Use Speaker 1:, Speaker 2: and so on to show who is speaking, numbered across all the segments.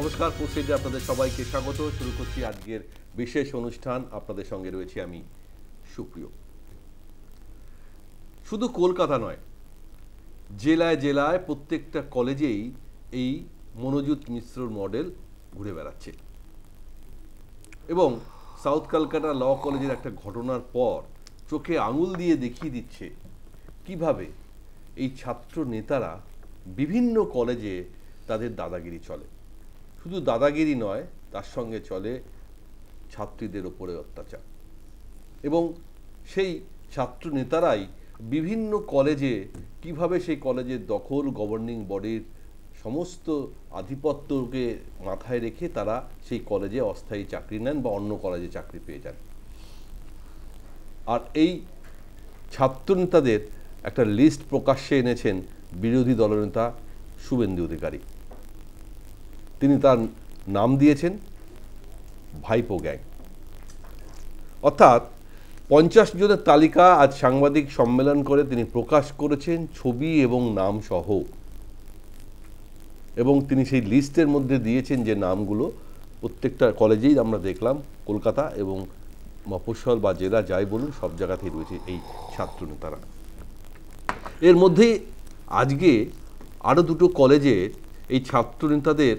Speaker 1: নমস্কার, পোস্টেডে আপনাদের সবাইকে স্বাগত। শুরু করছি আজকের বিশেষ অনুষ্ঠান। আপনাদের সঙ্গে রয়েছি আমি সুপ্রিয়। শুধু কলকাতা নয়, জেলায় জেলায় প্রত্যেকটা কলেজেই এই মনোজিৎ মিশ্রর মডেল ঘুরে বেড়াচ্ছে এবং সাউথ কলকাতা ল কলেজের একটা ঘটনার পর চোখে আঙুল দিয়ে দেখিয়ে দিচ্ছে কিভাবে এই ছাত্র নেতারা বিভিন্ন কলেজে তাদের দাদাগিরি চলে। শুধু দাদাগিরি নয়, তার সঙ্গে চলে ছাত্রীদের ওপরে অত্যাচার এবং সেই ছাত্র নেতারাই বিভিন্ন কলেজে কিভাবে সেই কলেজের দখল, গভর্নিং বডির সমস্ত আধিপত্যকে মাথায় রেখে তারা সেই কলেজে অস্থায়ী চাকরি নেন বা অন্য কলেজে চাকরি পেয়ে যান। আর এই ছাত্র নেতাদের একটা লিস্ট প্রকাশ্যে এনেছেন বিরোধী দলনেতা শুভেন্দু অধিকারী। তিনি তার নাম দিয়েছেন ভাইপো গ্যাং। অর্থাৎ 50 জনের তালিকা আজ সাংবাদিক সম্মেলন করে তিনি প্রকাশ করেছেন, ছবি এবং নাম সহ। এবং তিনি সেই লিস্টের মধ্যে দিয়েছেন যে নামগুলো প্রত্যেকটা কলেজেই আমরা দেখলাম, কলকাতা এবং মফস্বল বা জেলা যাই বলুন সব জায়গাতেই রয়েছে এই ছাত্র নেতারা। এর মধ্যে আজকে আরও দুটো কলেজের এই ছাত্র নেতাদের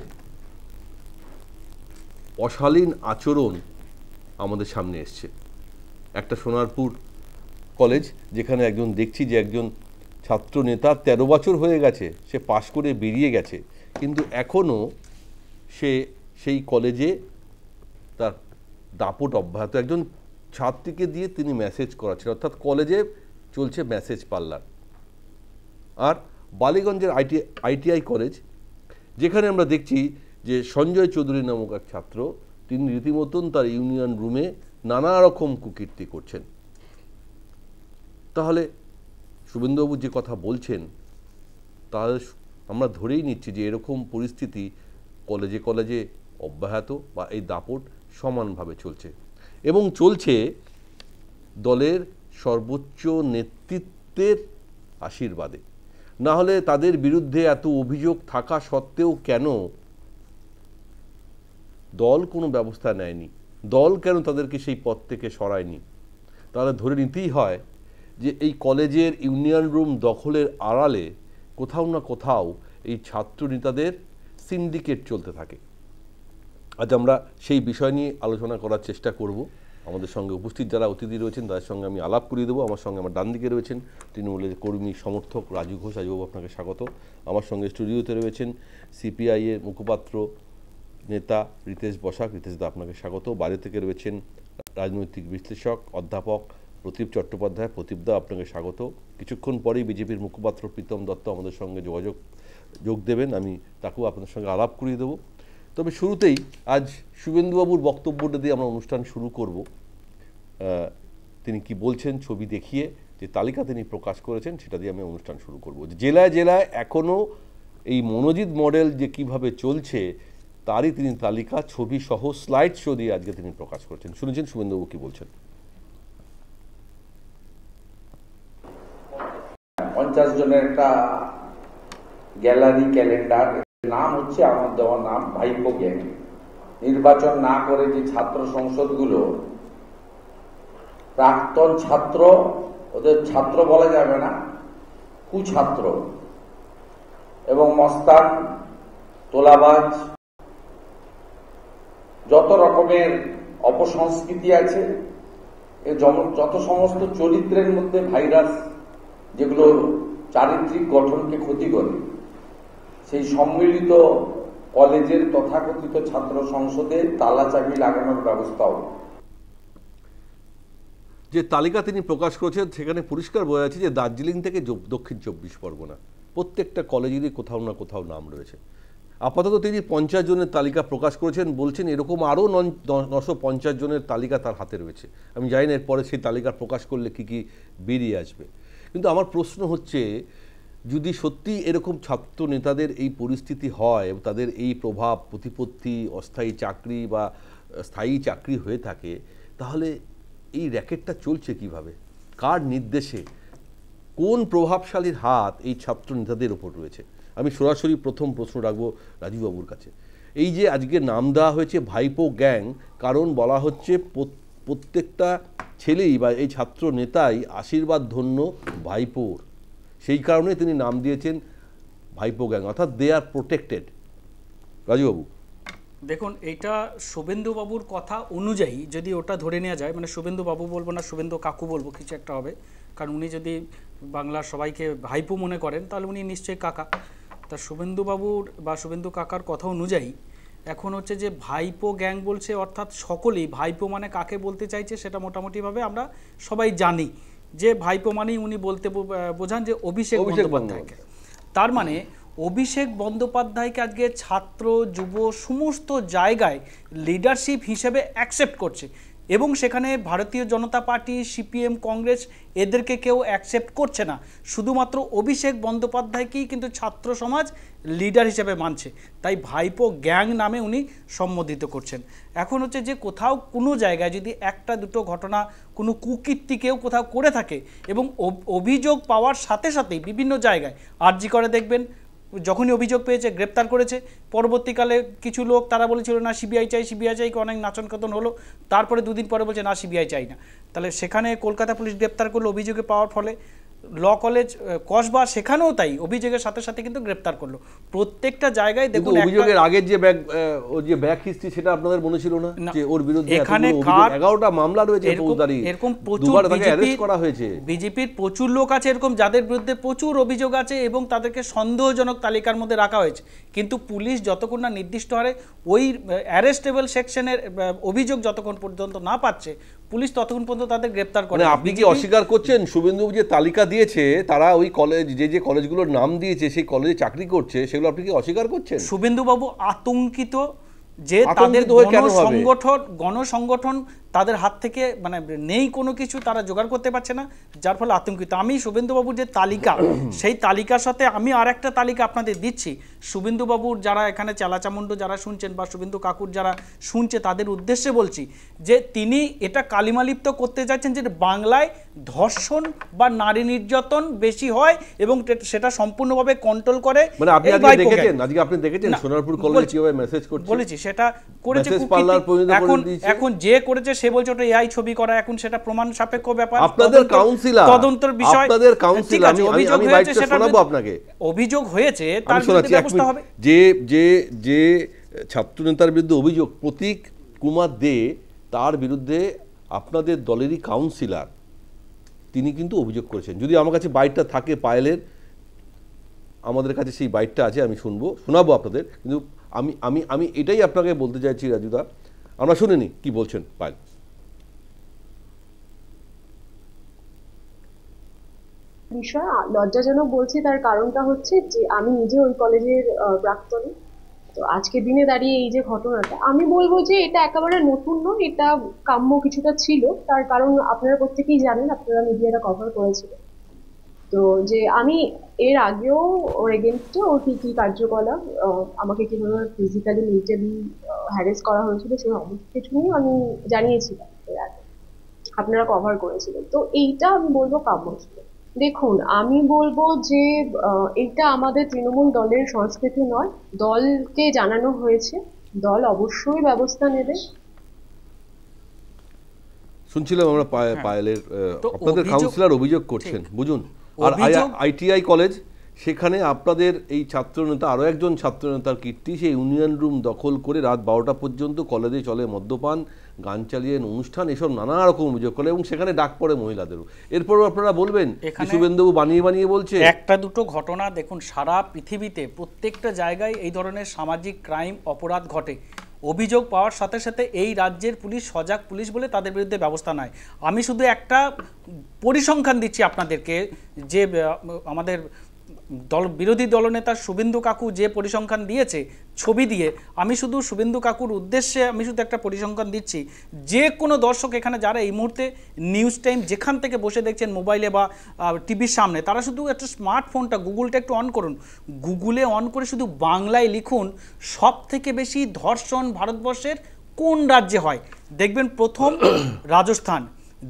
Speaker 1: অশালীন আচরণ আমাদের সামনে এসছে। একটা সোনারপুর কলেজ, যেখানে একজন দেখছি যে একজন ছাত্র নেতা 13 বছর হয়ে গেছে, সে পাশ করে বেরিয়ে গেছে, কিন্তু এখনও সে সেই কলেজে তার দাপট অব্যাহত। একজন ছাত্রীকে দিয়ে তিনি মেসেজ করাচ্ছেন, অর্থাৎ কলেজে চলছে মেসেজ পার্লার। আর বালিগঞ্জের আইটিআই কলেজ, যেখানে আমরা দেখছি যে সঞ্জয় চৌধুরী নামক এক ছাত্র, তিনি রীতিমতন তার ইউনিয়ন রুমে নানা রকম কুকীর্তি করছেন। তাহলে শুভেন্দুবাবু যে কথা বলছেন, তাহলে আমরা ধরেই নিচ্ছি যে এরকম পরিস্থিতি কলেজে কলেজে অব্যাহত বা এই দাপট সমানভাবে চলছে এবং চলছে দলের সর্বোচ্চ নেতৃত্বের আশীর্বাদে। না হলে তাদের বিরুদ্ধে এত অভিযোগ থাকা সত্ত্বেও কেন দল কোনো ব্যবস্থা নেয়নি, দল কেন তাদেরকে সেই পদ থেকে সরায়নি? তাহলে ধরে নিতেই হয় যে এই কলেজের ইউনিয়ন রুম দখলের আড়ালে কোথাও না কোথাও এই ছাত্র নেতাদের সিন্ডিকেট চলতে থাকে। আজ আমরা সেই বিষয় নিয়ে আলোচনা করার চেষ্টা করব। আমাদের সঙ্গে উপস্থিত যারা অতিথি রয়েছেন তাদের সঙ্গে আমি আলাপ করিয়ে দেবো। আমার সঙ্গে আমার ডান দিকে রয়েছেন তৃণমূলের কর্মী সমর্থক রাজু ঘোষ। রাজুবাবু, আপনাকে স্বাগত। আমার সঙ্গে স্টুডিওতে রয়েছেন সিপিআইয়ের মুখপাত্র নেতা রিতেশ বসাক। রিতেশদা, আপনাকে স্বাগত। বাইরে থেকে রয়েছেন রাজনৈতিক বিশ্লেষক অধ্যাপক প্রতীপ চট্টোপাধ্যায়। প্রতীপদা, আপনাকে স্বাগত। কিছুক্ষণ পরেই বিজেপির মুখপাত্র প্রীতম দত্ত আমাদের সঙ্গে যোগ দেবেন, আমি তাকেও আপনাদের সঙ্গে আলাপ করিয়ে দেবো। তবে শুরুতেই আজ শুভেন্দুবাবুর বক্তব্যটা দিয়ে আমরা অনুষ্ঠান শুরু করব। তিনি কি বলছেন ছবি দেখিয়ে, যে তালিকা তিনি প্রকাশ করেছেন সেটা দিয়ে আমি অনুষ্ঠান শুরু করব। জেলায় জেলায় এখনও এই মনোজিৎ মডেল যে কিভাবে চলছে তারই তিনি তালিকা ছবি সহ স্লাইড শো দিয়ে আজকে তিনি প্রকাশ করেছেন। শুনেছেন শুভেন্দুবাবু কি বলছেন?
Speaker 2: 50 জনের একটা গ্যালারি ক্যালেন্ডার, নাম হচ্ছে আমার দেওয়া নাম ভাইপো গ্যাং। নির্বাচন না করে যে ছাত্র সংসদগুলো প্রাক্তন ছাত্র, ওদের ছাত্র বলা যাবে না, কুছাত্র এবং মস্তান, তোলাবাজ, যত রকমের অপসংস্কৃতি আছে, যত সমস্ত চরিত্রের মধ্যে ভাইরাস যেগুলো চারিত্রিক গঠনকে ক্ষতি করে, সেই সম্মিলিত কলেজের তথাকথিত ছাত্র সংসদে তালা চাবি লাগানোর ব্যবস্থাও।
Speaker 1: যে তালিকা তিনি প্রকাশ করেছেন সেখানে পরিষ্কার বোঝা যাচ্ছে যে দার্জিলিং থেকে দক্ষিণ 24 পরগনা প্রত্যেকটা কলেজেরই কোথাও না কোথাও নাম রয়েছে। আপাতত তিনি 50 জনের তালিকা প্রকাশ করেছেন, বলছেন এরকম আরও 950 জনের তালিকা তার হাতে রয়েছে। আমি জানি না এরপরে সেই তালিকা প্রকাশ করলে কি কি বেরিয়ে আসবে। কিন্তু আমার প্রশ্ন হচ্ছে, যদি সত্যি এরকম ছাত্র নেতাদের এই পরিস্থিতি হয় এবং তাদের এই প্রভাব প্রতিপত্তি অস্থায়ী চাকরি বা স্থায়ী চাকরি হয়ে থাকে, তাহলে এই র্যাকেটটা চলছে কিভাবে? কার নির্দেশে? কোন প্রভাবশালীর হাত এই ছাত্র নেতাদের ওপর রয়েছে? আমি সরাসরি প্রথম প্রশ্ন রাখবো রাজুবাবুর কাছে, এই যে আজকে নাম দেওয়া হয়েছে ভাইপো গ্যাং, কারণ বলা হচ্ছে প্রত্যেকটা ছেলেই বা এই ছাত্র নেতাই আশীর্বাদ ধন্য ভাইপোর, সেই কারণে তিনি নাম দিয়েছেন ভাইপো গ্যাং, অর্থাৎ দে আর প্রোটেক্টেড। রাজুবাবু
Speaker 3: দেখুন, এইটা শুভেন্দুবাবুর কথা অনুযায়ী যদি ওটা ধরে নেওয়া যায়, মানে শুভেন্দুবাবু বলবো না, শুভেন্দু কাকু বলবো, কিছু একটা হবে, কারণ উনি যদি বাংলার সবাইকে ভাইপো মনে করেন তাহলে উনি নিশ্চয়ই কাকা। তা শুভেন্দুবাবুর বা শুভেন্দু কাকার কথা অনুযায়ী এখন হচ্ছে যে ভাইপো গ্যাং বলছে, অর্থাৎ সকলেই ভাইপো মানে কাকে বলতে চাইছে সেটা মোটামুটিভাবে আমরা সবাই জানি, যে ভাইপো মানেই উনি বলতে বোঝান যে অভিষেক বন্দ্যোপাধ্যায়কে। তার মানে অভিষেক বন্দ্যোপাধ্যায়কে আজকে ছাত্র যুব সমস্ত জায়গায় লিডারশিপ হিসেবে অ্যাকসেপ্ট করছে, এবং সেখানে ভারতীয় জনতা পার্টি, সিপিএম, কংগ্রেস এদেরকে কেউ অ্যাকসেপ্ট করছে না, শুধুমাত্র অভিষেক বন্দ্যোপাধ্যায়কেই কিন্তু ছাত্র সমাজ লিডার হিসেবে মানছে। তাই ভাইপো গ্যাং নামে উনি সম্বোধিত করছেন। এখন হচ্ছে যে কোথাও কোনো জায়গায় যদি একটা দুটো ঘটনা কোনো কুকীর্তি কেউ কোথাও করে থাকে এবং অভিযোগ পাওয়ার সাথে সাথেই বিভিন্ন জায়গায় আরজি করে দেখবেন, যখনই অভিযোগ পেয়েছে গ্রেপ্তার করেছে, পরবর্তীকালে কিছু লোক তারা বলেছিল না সিবিআই চাই, সিবিআই চাই, অনেক নাচন কতন হলো, তারপরে দুদিন পরে বলছে না সিবিআই চাই না। তাহলে সেখানে কলকাতা পুলিশ গ্রেপ্তার করলো অভিযোগে পাওয়ার ফলে, ল কলেজ কসবা সেখানেও তাই অভিযোগের সাথে সাথে কিন্তু গ্রেপ্তার করলো। প্রত্যেকটা জায়গায় দেখুন
Speaker 1: অভিযোগের আগের যে ব্যাক হিস্ট্রি সেটা আপনাদের মনে ছিল না, যে ওর বিরুদ্ধে
Speaker 3: এখানে
Speaker 1: 11টা মামলা রয়েছে,
Speaker 3: এরকম প্রচুর বিজেপির প্রচুর লোক আছে এরকম যাদের বিরুদ্ধে প্রচুর অভিযোগ আছে এবং তাদেরকে সন্দেহজনক তালিকার মধ্যে রাখা হয়েছে, কিন্তু পুলিশ যতক্ষণ না নির্দিষ্ট হারে ওই অ্যারেস্টেবল সেকশনের অভিযোগ যতক্ষণ পর্যন্ত না পাচ্ছে, পুলিশ ততক্ষণ পর্যন্ত তাদের গ্রেপ্তার করে।
Speaker 1: আপনি কি অস্বীকার করছেন শুভেন্দু যে তালিকা দিয়েছে তারা ওই কলেজ যে কলেজগুলোর নাম দিয়েছে সেই কলেজে চাকরি করছে, সেগুলো আপনি কি অস্বীকার করছেন?
Speaker 3: শুভেন্দুবাবু আতঙ্কিত যে তাদের গণসংগঠন তাদের হাত থেকে মানে নেই কোনো কিছু, তারা জোগাড় করতে পারছে না, যার ফলে আতঙ্কিত। আমি শুভেন্দুবাবুর যে তালিকা, সেই তালিকার সাথে আমি আর একটা তালিকা আপনাদের দিচ্ছি। শুভেন্দুবাবুর যারা এখানে চালাচামুন্ডু যারা শুনছেন বা শুভেন্দু কাকুর যারা শুনছে তাদের উদ্দেশ্যে বলছি যে তিনি এটা কালিমালিপ্ত করতে চাইছেন যে বাংলায় ধর্ষণ বা নারী নির্যাতন বেশি হয় এবং সেটা সম্পূর্ণভাবে কন্ট্রোল করে।
Speaker 1: মানে আপনি আপনি দেখেছেন সোনারপুর কলেজে কিভাবে মেসেজ করছে,
Speaker 3: বলেছি সেটা করেছে। এখন যে করেছে সে বলছে ওটা এআই ছবি করা, এখন সেটা প্রমাণ সাপেক্ষ ব্যাপার,
Speaker 1: আপনাদের কাউন্সিলর
Speaker 3: তদন্তের বিষয়,
Speaker 1: আপনাদের কাউন্সিলর আমি বাইকটা শোনাবো আপনাকে।
Speaker 3: অভিযোগ হয়েছে তার বিরুদ্ধে ব্যবস্থা হবে।
Speaker 1: যে ছাত্রনেতার বিরুদ্ধে অভিযোগ প্রতীক কুমার দে, তার বিরুদ্ধে আপনাদের দলেরই কাউন্সিলর তিনি কিন্তু অভিযোগ করেছেন। যদি আমার কাছে বাইকটা থাকে পায়েলের, আমাদের কাছে সেই বাইকটা আছে, আমি শোনাবো আপনাদের, কিন্তু আমি এটাই আপনাকে বলতে চাইছি রাজুদা, আমরা শুনিনি কি বলছেন পায়েল।
Speaker 4: বিষয় লজ্জাজনক বলছি, তার কারণটা হচ্ছে যে আমি নিজে ওই কলেজের প্রাক্তনী। তো আজকের দিনে দাঁড়িয়ে এই যে ঘটনাটা, আমি বলবো যে এটা একেবারে নতুন নয়, এটা কাম্য কিছুটা ছিল। তার কারণ আপনারা প্রত্যেকেই জানেন, আপনারা মিডিয়াটা কভার করেছিলেন। তো যে আমি এর আগেও ওর এগেনস্টে ওর কি কি কার্যকলাপ, আমাকে কিভাবে ফিজিক্যালি মেন্টালি হ্যারেস করা হয়েছিল সেই সমস্ত কিছু নিয়ে আমি জানিয়েছিলাম এর আগে, আপনারা কভার করেছিলেন। তো এইটা আমি বলবো কাম্য ছিল। দেখুন, আমি বলবো যে এটা আমাদের তৃণমূল দলের সংস্কৃতি নয়, দলকে জানানো হয়েছে, দল অবশ্যই ব্যবস্থা নেবে।
Speaker 1: শুনছিলাম আমরা পায়েলের, আপনাদের কাউন্সিলর অভিযোগ করছেন, বুঝুন। আর আইটিআই কলেজ, সেখানে আপনাদের এই ছাত্রনেতা আরও একজন ছাত্রনেতার কীর্তি, সেই ইউনিয়ন রুম দখল করে রাত 12টা পর্যন্ত কলেজে চলে মদ্যপান, গান চালিয়ে অনুষ্ঠান, এসব নানা রকম অভিযোগ করে এবং সেখানে ডাক পড়ে মহিলাদেরও। এরপরও আপনারা বলবেন শুভেন্দু বানিয়ে বলছে।
Speaker 3: একটা দুটো ঘটনা দেখুন, সারা পৃথিবীতে প্রত্যেকটা জায়গায় এই ধরনের সামাজিক ক্রাইম অপরাধ ঘটে, অভিযোগ পাওয়ার সাথে সাথে এই রাজ্যের পুলিশ সজাগ পুলিশ বলে তাদের বিরুদ্ধে ব্যবস্থা নেয়। আমি শুধু একটা পরিসংখ্যান দিচ্ছি আপনাদেরকে, যে আমাদের বিরোধী দলনেতা শুভেন্দু কাকু যে পরিসংখ্যান দিয়েছে ছবি দিয়ে, আমি শুধু শুভেন্দু কাকুর উদ্দেশ্যে আমি শুধু একটা পরিসংখ্যান দিচ্ছি। যে কোনো দর্শক এখানে যারা এই মুহূর্তে নিউজ টাইম যেখান থেকে বসে দেখছেন মোবাইলে বা টিভির সামনে, তারা শুধু একটা স্মার্টফোনটা গুগলটা একটু অন করুন, গুগলে অন করে শুধু বাংলায় লিখুন সব থেকে বেশি ধর্ষণ ভারতবর্ষের কোন রাজ্যে হয়, দেখবেন প্রথম রাজস্থান,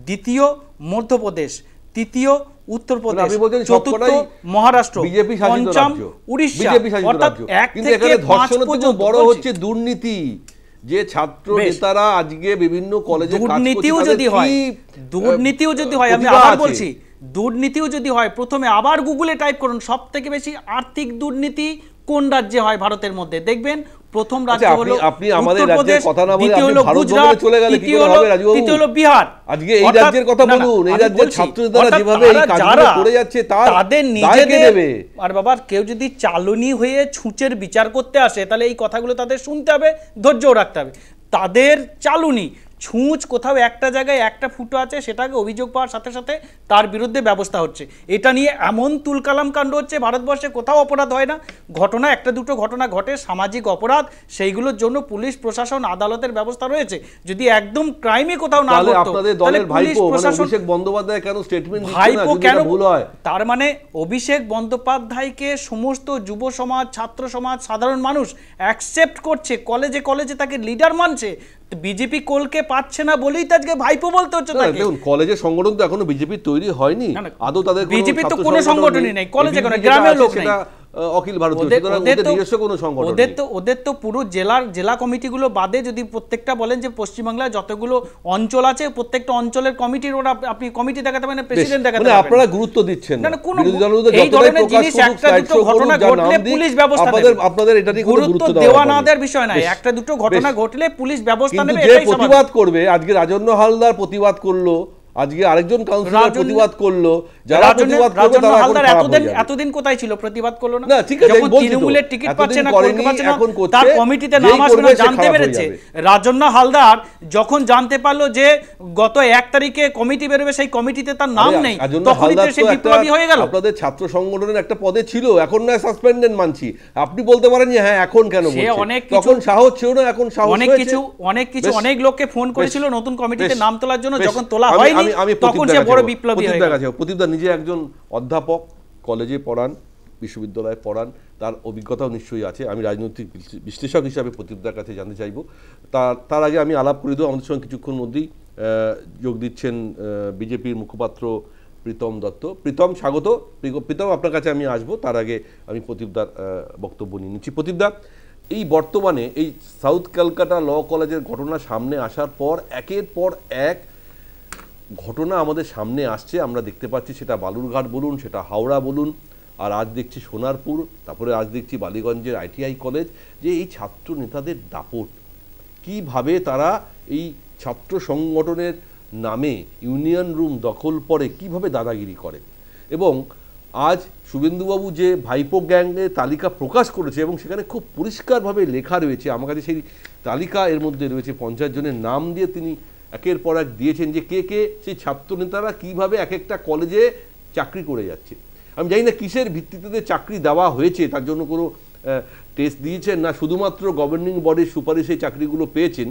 Speaker 3: দ্বিতীয় মধ্যপ্রদেশ, তৃতীয় উত্তরপ্রদেশ,
Speaker 1: আপনি বলছেন
Speaker 3: চতুর্থ
Speaker 1: সবকটাই
Speaker 3: মহারাষ্ট্র,
Speaker 1: বিজেপি শাসিত
Speaker 3: পঞ্চম
Speaker 1: রাজ্য,
Speaker 3: উড়িষ্যা,
Speaker 1: বিজেপি শাসিত
Speaker 3: অর্থাৎ
Speaker 1: রাজ্য।
Speaker 3: 1
Speaker 1: কিন্তু
Speaker 3: থেকে
Speaker 1: এখানে
Speaker 3: 5
Speaker 1: ধর্ষণের থেকে
Speaker 3: পর্যন্ত
Speaker 1: বড়
Speaker 3: বলছি।
Speaker 1: হচ্ছে দুর্নীতি, যে ছাত্র নেতারা আজকে বিভিন্ন কলেজে
Speaker 3: দুর্নীতিও যদি হয়, দুর্নীতিও যদি হয়, আমি আবার বলছি, দুর্নীতিও যদি হয়, প্রথমে আবার গুগলে টাইপ করুন সব থেকে বেশি আর্থিক দুর্নীতি কোন রাজ্যে হয় ভারতের মধ্যে, দেখবেন প্রথম রাজ্য হলো
Speaker 1: আপনি আমাদের
Speaker 3: উত্তরপ্রদেশ,
Speaker 1: রাজ্যের কথা না বলে
Speaker 3: দ্বিতীয়
Speaker 1: আপনি
Speaker 3: হলো
Speaker 1: ভারত
Speaker 3: গুজরাট,
Speaker 1: ভ্রমণে চলে গেলে কি
Speaker 3: তৃতীয়
Speaker 1: করে
Speaker 3: হলো
Speaker 1: হবে রাজুবাবু?
Speaker 3: তৃতীয় হলো বিহার।
Speaker 1: আজকে এই
Speaker 3: অর্থাৎ-
Speaker 1: রাজ্যের কথা
Speaker 3: না, না,
Speaker 1: বলুন, এই
Speaker 3: আমি
Speaker 1: রাজ্যের
Speaker 3: বলছি,
Speaker 1: ছাত্র নেতারা
Speaker 3: অর্থাৎ
Speaker 1: যেভাবে এই
Speaker 3: তারা
Speaker 1: কাজগুলো
Speaker 3: যারা
Speaker 1: করে যাচ্ছে
Speaker 3: তাদের
Speaker 1: দায় কে
Speaker 3: নিজেদের
Speaker 1: নেবে?
Speaker 3: আর বাবা কেউ যদি চালনি হয়ে ছুঁচের বিচার করতে আসে তাহলে এই কথাগুলো তাদের শুনতে হবে, ধৈর্যও রাখতে হবে। তাদের চালুনি ছুঁচ কোথাও একটা জায়গায় একটা ফুটো আছে, সেটাকে অভিযোগ পাওয়ার সাথে সাথে তার বিরুদ্ধে ব্যবস্থা হচ্ছে। এটা নিয়ে এমন তুলকালাম কাণ্ড হচ্ছে, ভারতবর্ষে কোথাও অপরাধ হয় না, ঘটনা একটা দুটো ঘটনা ঘটে, সামাজিক অপরাধ, সেইগুলোর জন্য পুলিশ প্রশাসন আদালতের ব্যবস্থা রয়েছে। যদি একদম ক্রাইমে কোথাও না
Speaker 1: তাহলে
Speaker 3: ঘটতো
Speaker 1: আপনাদের
Speaker 3: তাহলে
Speaker 1: দলের
Speaker 3: পুলিশ
Speaker 1: ভাইপো মানে
Speaker 3: প্রশাসন
Speaker 1: অভিষেক বন্দ্যোপাধ্যায় কেন স্টেটমেন্ট দিচ্ছে না
Speaker 3: ভাইপো
Speaker 1: যদি
Speaker 3: কেন
Speaker 1: এটা ভুল হয়?
Speaker 3: তার মানে অভিষেক বন্দ্যোপাধ্যায়কে সমস্ত যুব সমাজ, ছাত্র সমাজ, সাধারণ মানুষ অ্যাকসেপ্ট করছে, কলেজে কলেজে তাকে লিডার মানছে। বিজেপি কোলকে পাচ্ছে না বলেই তো আজকে ভাইপো বলতে হচ্ছে তাকে।
Speaker 1: দেখুন কলেজের সংগঠন তো এখনো বিজেপি তৈরি হয়নি, আদৌ তাদের
Speaker 3: বিজেপি তো কোনো সংগঠনই নেই, কলেজে কোনো গ্রামের লোক নেই,
Speaker 1: অখিল ভারতীয়, সুতরাং ওদের নিজস্ব কোনো সংগঠন নেই।
Speaker 3: ওদের তো পুরো জেলা কমিটিগুলো বাদে যদি প্রত্যেকটা বলেন যে পশ্চিমবাংলায় যতগুলো অঞ্চল আছে প্রত্যেকটা অঞ্চলের কমিটির ওরা আপনি কমিটি দেখাতে পারেন, প্রেসিডেন্ট দেখাতে পারেন,
Speaker 1: আপনারা গুরুত্ব দিচ্ছেন না।
Speaker 3: বিরোধী দলগুলো এই ধরনের জিনিস একটা দুটো ঘটনা ঘটলে পুলিশ ব্যবস্থা নেবে,
Speaker 1: আপনাদের এটা নিয়ে কোনো
Speaker 3: গুরুত্ব
Speaker 1: গুরুত্ব
Speaker 3: দেওয়া না দেওয়ার বিষয় নাই, একটা দুটো ঘটনা ঘটলে পুলিশ ব্যবস্থা নেবে।
Speaker 1: যে প্রতিবাদ করবে, আজকে রাজন্য হালদার প্রতিবাদ করলো, আজকে আরেকজন কাউন্সিলর প্রতিবাদ করলো, যারা প্রতিবাদ করবে তারা
Speaker 3: হালদার এতদিন কোথায় ছিল, প্রতিবাদ করলো না?
Speaker 1: ঠিক আছে,
Speaker 3: যখন তৃণমূলের টিকিট পাচ্ছে না, করতে পারছে না, তার কমিটিতে নাম আসবে না জানতে পেরেছে। রাজন্য হালদার যখন জানতে পারলো যে গত 1 তারিখে কমিটি বেরোবে, সেই কমিটিতে তার নাম নেই, তখনই তো সে বিপ্লবী হয়ে গেল।
Speaker 1: আপনাদের ছাত্র সংগঠনের একটা পদে ছিল, এখন না সাসপেন্ডেড মানছি, আপনি বলতে পারেন যে হ্যাঁ এখন কেন বলছেন, তখন সাহস ছিল না, এখন সাহস হয়েছে।
Speaker 3: অনেক কিছু অনেক লোককে ফোন করেছিল নতুন কমিটিতে নাম তোলার জন্য, যখন তোলা হয়নি তখন সে বড় বিপ্লবী হয়ে গেল।
Speaker 1: প্রদীপদা নিজে একজন অধ্যাপক, কলেজে পড়ান, বিশ্ববিদ্যালয়ে পড়ান, তার অভিজ্ঞতাও নিশ্চয়ই আছে। আমি রাজনৈতিক বিশ্লেষক হিসাবে প্রদীপদার কাছে জানতে চাইব। তার আগে আমি আলাপ করে দেবো, আমাদের সঙ্গে কিছুক্ষণ মধ্যেই যোগ দিচ্ছেন বিজেপির মুখপাত্র প্রীতম দত্ত। প্রীতম, স্বাগত। প্রীতম, আপনার কাছে আমি আসবো, তার আগে আমি প্রদীপদার বক্তব্য নিয়ে নিচ্ছি। প্রদীপদা, এই বর্তমানে এই সাউথ ক্যালকাটা ল কলেজের ঘটনা সামনে আসার পর একের পর এক ঘটনা আমাদের সামনে আসছে, আমরা দেখতে পাচ্ছি, সেটা বালুরঘাট বলুন, সেটা হাওড়া বলুন, আর আজ দেখছি সোনারপুর, তারপরে আজ দেখছি বালিগঞ্জের ITI কলেজ, যে এই ছাত্র নেতাদের দাপট, কিভাবে তারা এই ছাত্র সংগঠনের নামে ইউনিয়ন রুম দখল করে কিভাবে দাদাগিরি করে। এবং আজ শুভেন্দুবাবু যে ভাইপো গ্যাংয়ের তালিকা প্রকাশ করেছে এবং সেখানে খুব পরিষ্কারভাবে লেখা রয়েছে, আমার কাছে সেই তালিকা এর মধ্যে রয়েছে, 50 জনের নাম দিয়ে তিনি একের পর এক দিয়েছেন যে কে কে সেই ছাত্র নেতারা কীভাবে এক একটা কলেজে চাকরি করে যাচ্ছে। আমি জানি না কিসের ভিত্তিতে চাকরি দেওয়া হয়েছে, তার জন্য কোনো টেস্ট দিয়েছেন না শুধুমাত্র গভর্নিং বডির সুপারিশে চাকরিগুলো পেয়েছেন,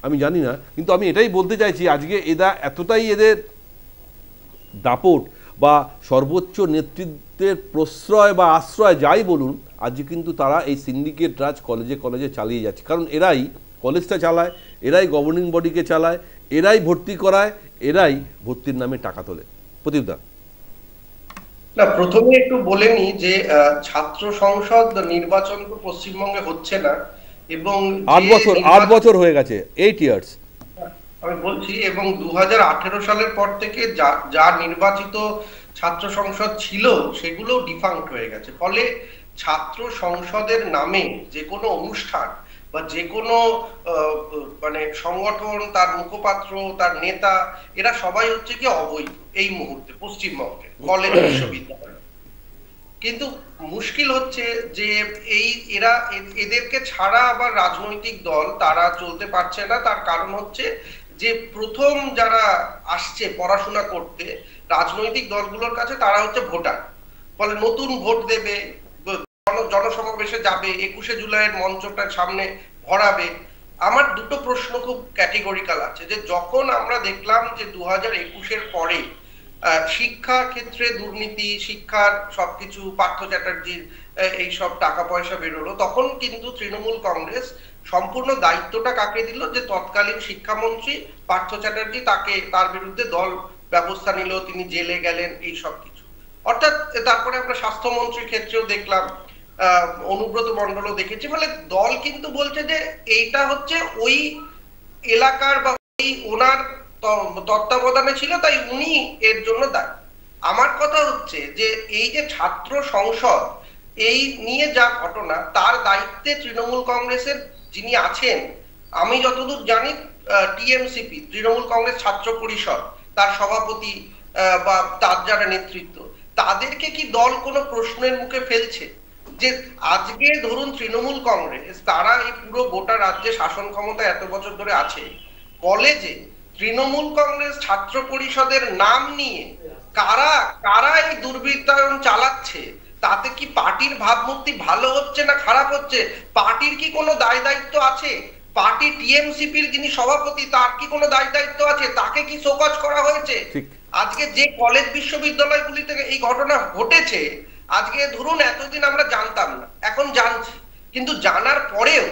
Speaker 1: আমি জানি না। কিন্তু আমি এটাই বলতে চাইছি, আজকে এতটাই এদের দাপট বা সর্বোচ্চ নেতৃত্বের প্রশ্রয় বা আশ্রয় যাই বলুন, আজকে কিন্তু তারা এই সিন্ডিকেট রাজ কলেজে কলেজে চালিয়ে যাচ্ছে। কারণ এরাই কলেজটা চালায়, এরাই গভর্নিং বডিকে চালায়, এরাই ভর্তি করায়, এরাই ভর্তির নামে টাকা তোলে। প্রদীপদা,
Speaker 5: না, প্রথমে একটু বলে নি যে ছাত্র সংসদ নির্বাচন তো পশ্চিমবঙ্গে হচ্ছে না, এবং
Speaker 1: 8 বছর হয়ে গেছে, 8 ইয়ার্স
Speaker 5: আমি বলছি, এবং 2018 সালের পর থেকে যা নির্বাচিত ছাত্র সংসদ ছিল সেগুলো ডিফাঙ্ক্ট হয়ে গেছে। ফলে ছাত্র সংসদের নামে যে কোনো অনুষ্ঠান বা যে কোনো মানে সংগঠন, তার মুখপাত্র, তার নেতা, এরা সবাই হচ্ছে কি অবৈধ এই মুহূর্তে পশ্চিমবঙ্গে কলেজ বিশ্ববিদ্যালয়। কিন্তু মুশকিল হচ্ছে যে এদেরকে ছাড়া আবার রাজনৈতিক দল তারা চলতে পারছে না। তার কারণ হচ্ছে যে প্রথম যারা আসছে পড়াশোনা করতে রাজনৈতিক দলগুলোর কাছে, তারা হচ্ছে ভোটার। ফলে নতুন ভোট দেবে, জনসমাবেশে যাবে, 21শে জুলাইয়ের মঞ্চটার সামনে ভরাবে। আমার দুটো প্রশ্ন খুব ক্যাটেগরিক্যাল আছে, যে যখন আমরা দেখলাম যে 2021-এর পরে শিক্ষা ক্ষেত্রে দুর্নীতি, শিক্ষার সবকিছু, পার্থ চ্যাটার্জির এইসব টাকা পয়সা বেরোলো, তখন কিন্তু তৃণমূল কংগ্রেস সম্পূর্ণ দায়িত্বটা কাকে দিল, যে তৎকালীন শিক্ষামন্ত্রী পার্থ চ্যাটার্জি, তার বিরুদ্ধে দল ব্যবস্থা নিল, তিনি জেলে গেলেন, এই সব কিছু। অর্থাৎ তারপরে আমরা স্বাস্থ্যমন্ত্রীর ক্ষেত্রেও দেখলাম, অনুব্রত মণ্ডলও দেখেছি, ফলে দল কিন্তু বলছে যে এইটা হচ্ছে ওই এলাকার বা ওই ওনার তত্ত্বাবধানে ছিল, তাই উনি এর জন্য দায়ী। আমার কথা হচ্ছে যে এই যে ছাত্র সংসদ এই নিয়ে যা ঘটনা, তার দায়িত্বে তৃণমূল কংগ্রেসের যিনি আছেন, আমি যতদূর জানি টিএমসিপি, তৃণমূল কংগ্রেস ছাত্র পরিষদ, তার সভাপতি বা তার যারা নেতৃত্ব, তাদেরকে কি দল কোনো প্রশ্নের মুখে ফেলছে? যে আজকে ধরুন তৃণমূল কংগ্রেস, তারা এই পুরো গোটা রাজ্যে শাসন ক্ষমতা এত বছর ধরে আছে, কলেজে তৃণমূল কংগ্রেস ছাত্র পরিষদের নাম নিয়ে কারা কারা এই দুর্বৃত্তায়ন চালাচ্ছে, তাতে কি পার্টির ভাবমূর্তি ভালো হচ্ছে না খারাপ হচ্ছে? পার্টির কি কোনো দায় দায়িত্ব আছে? পার্টি টিএমসিপির যিনি সভাপতি, তার কি কোনো দায় দায়িত্ব আছে? তাকে কি শোকজ করা হয়েছে? আজকে যে কলেজ বিশ্ববিদ্যালয়গুলিতে এই ঘটনা ঘটেছে, আজকে ধরুন এতদিন আমরা জানতাম না, এখন জানছি, কিন্তু জানার পরেও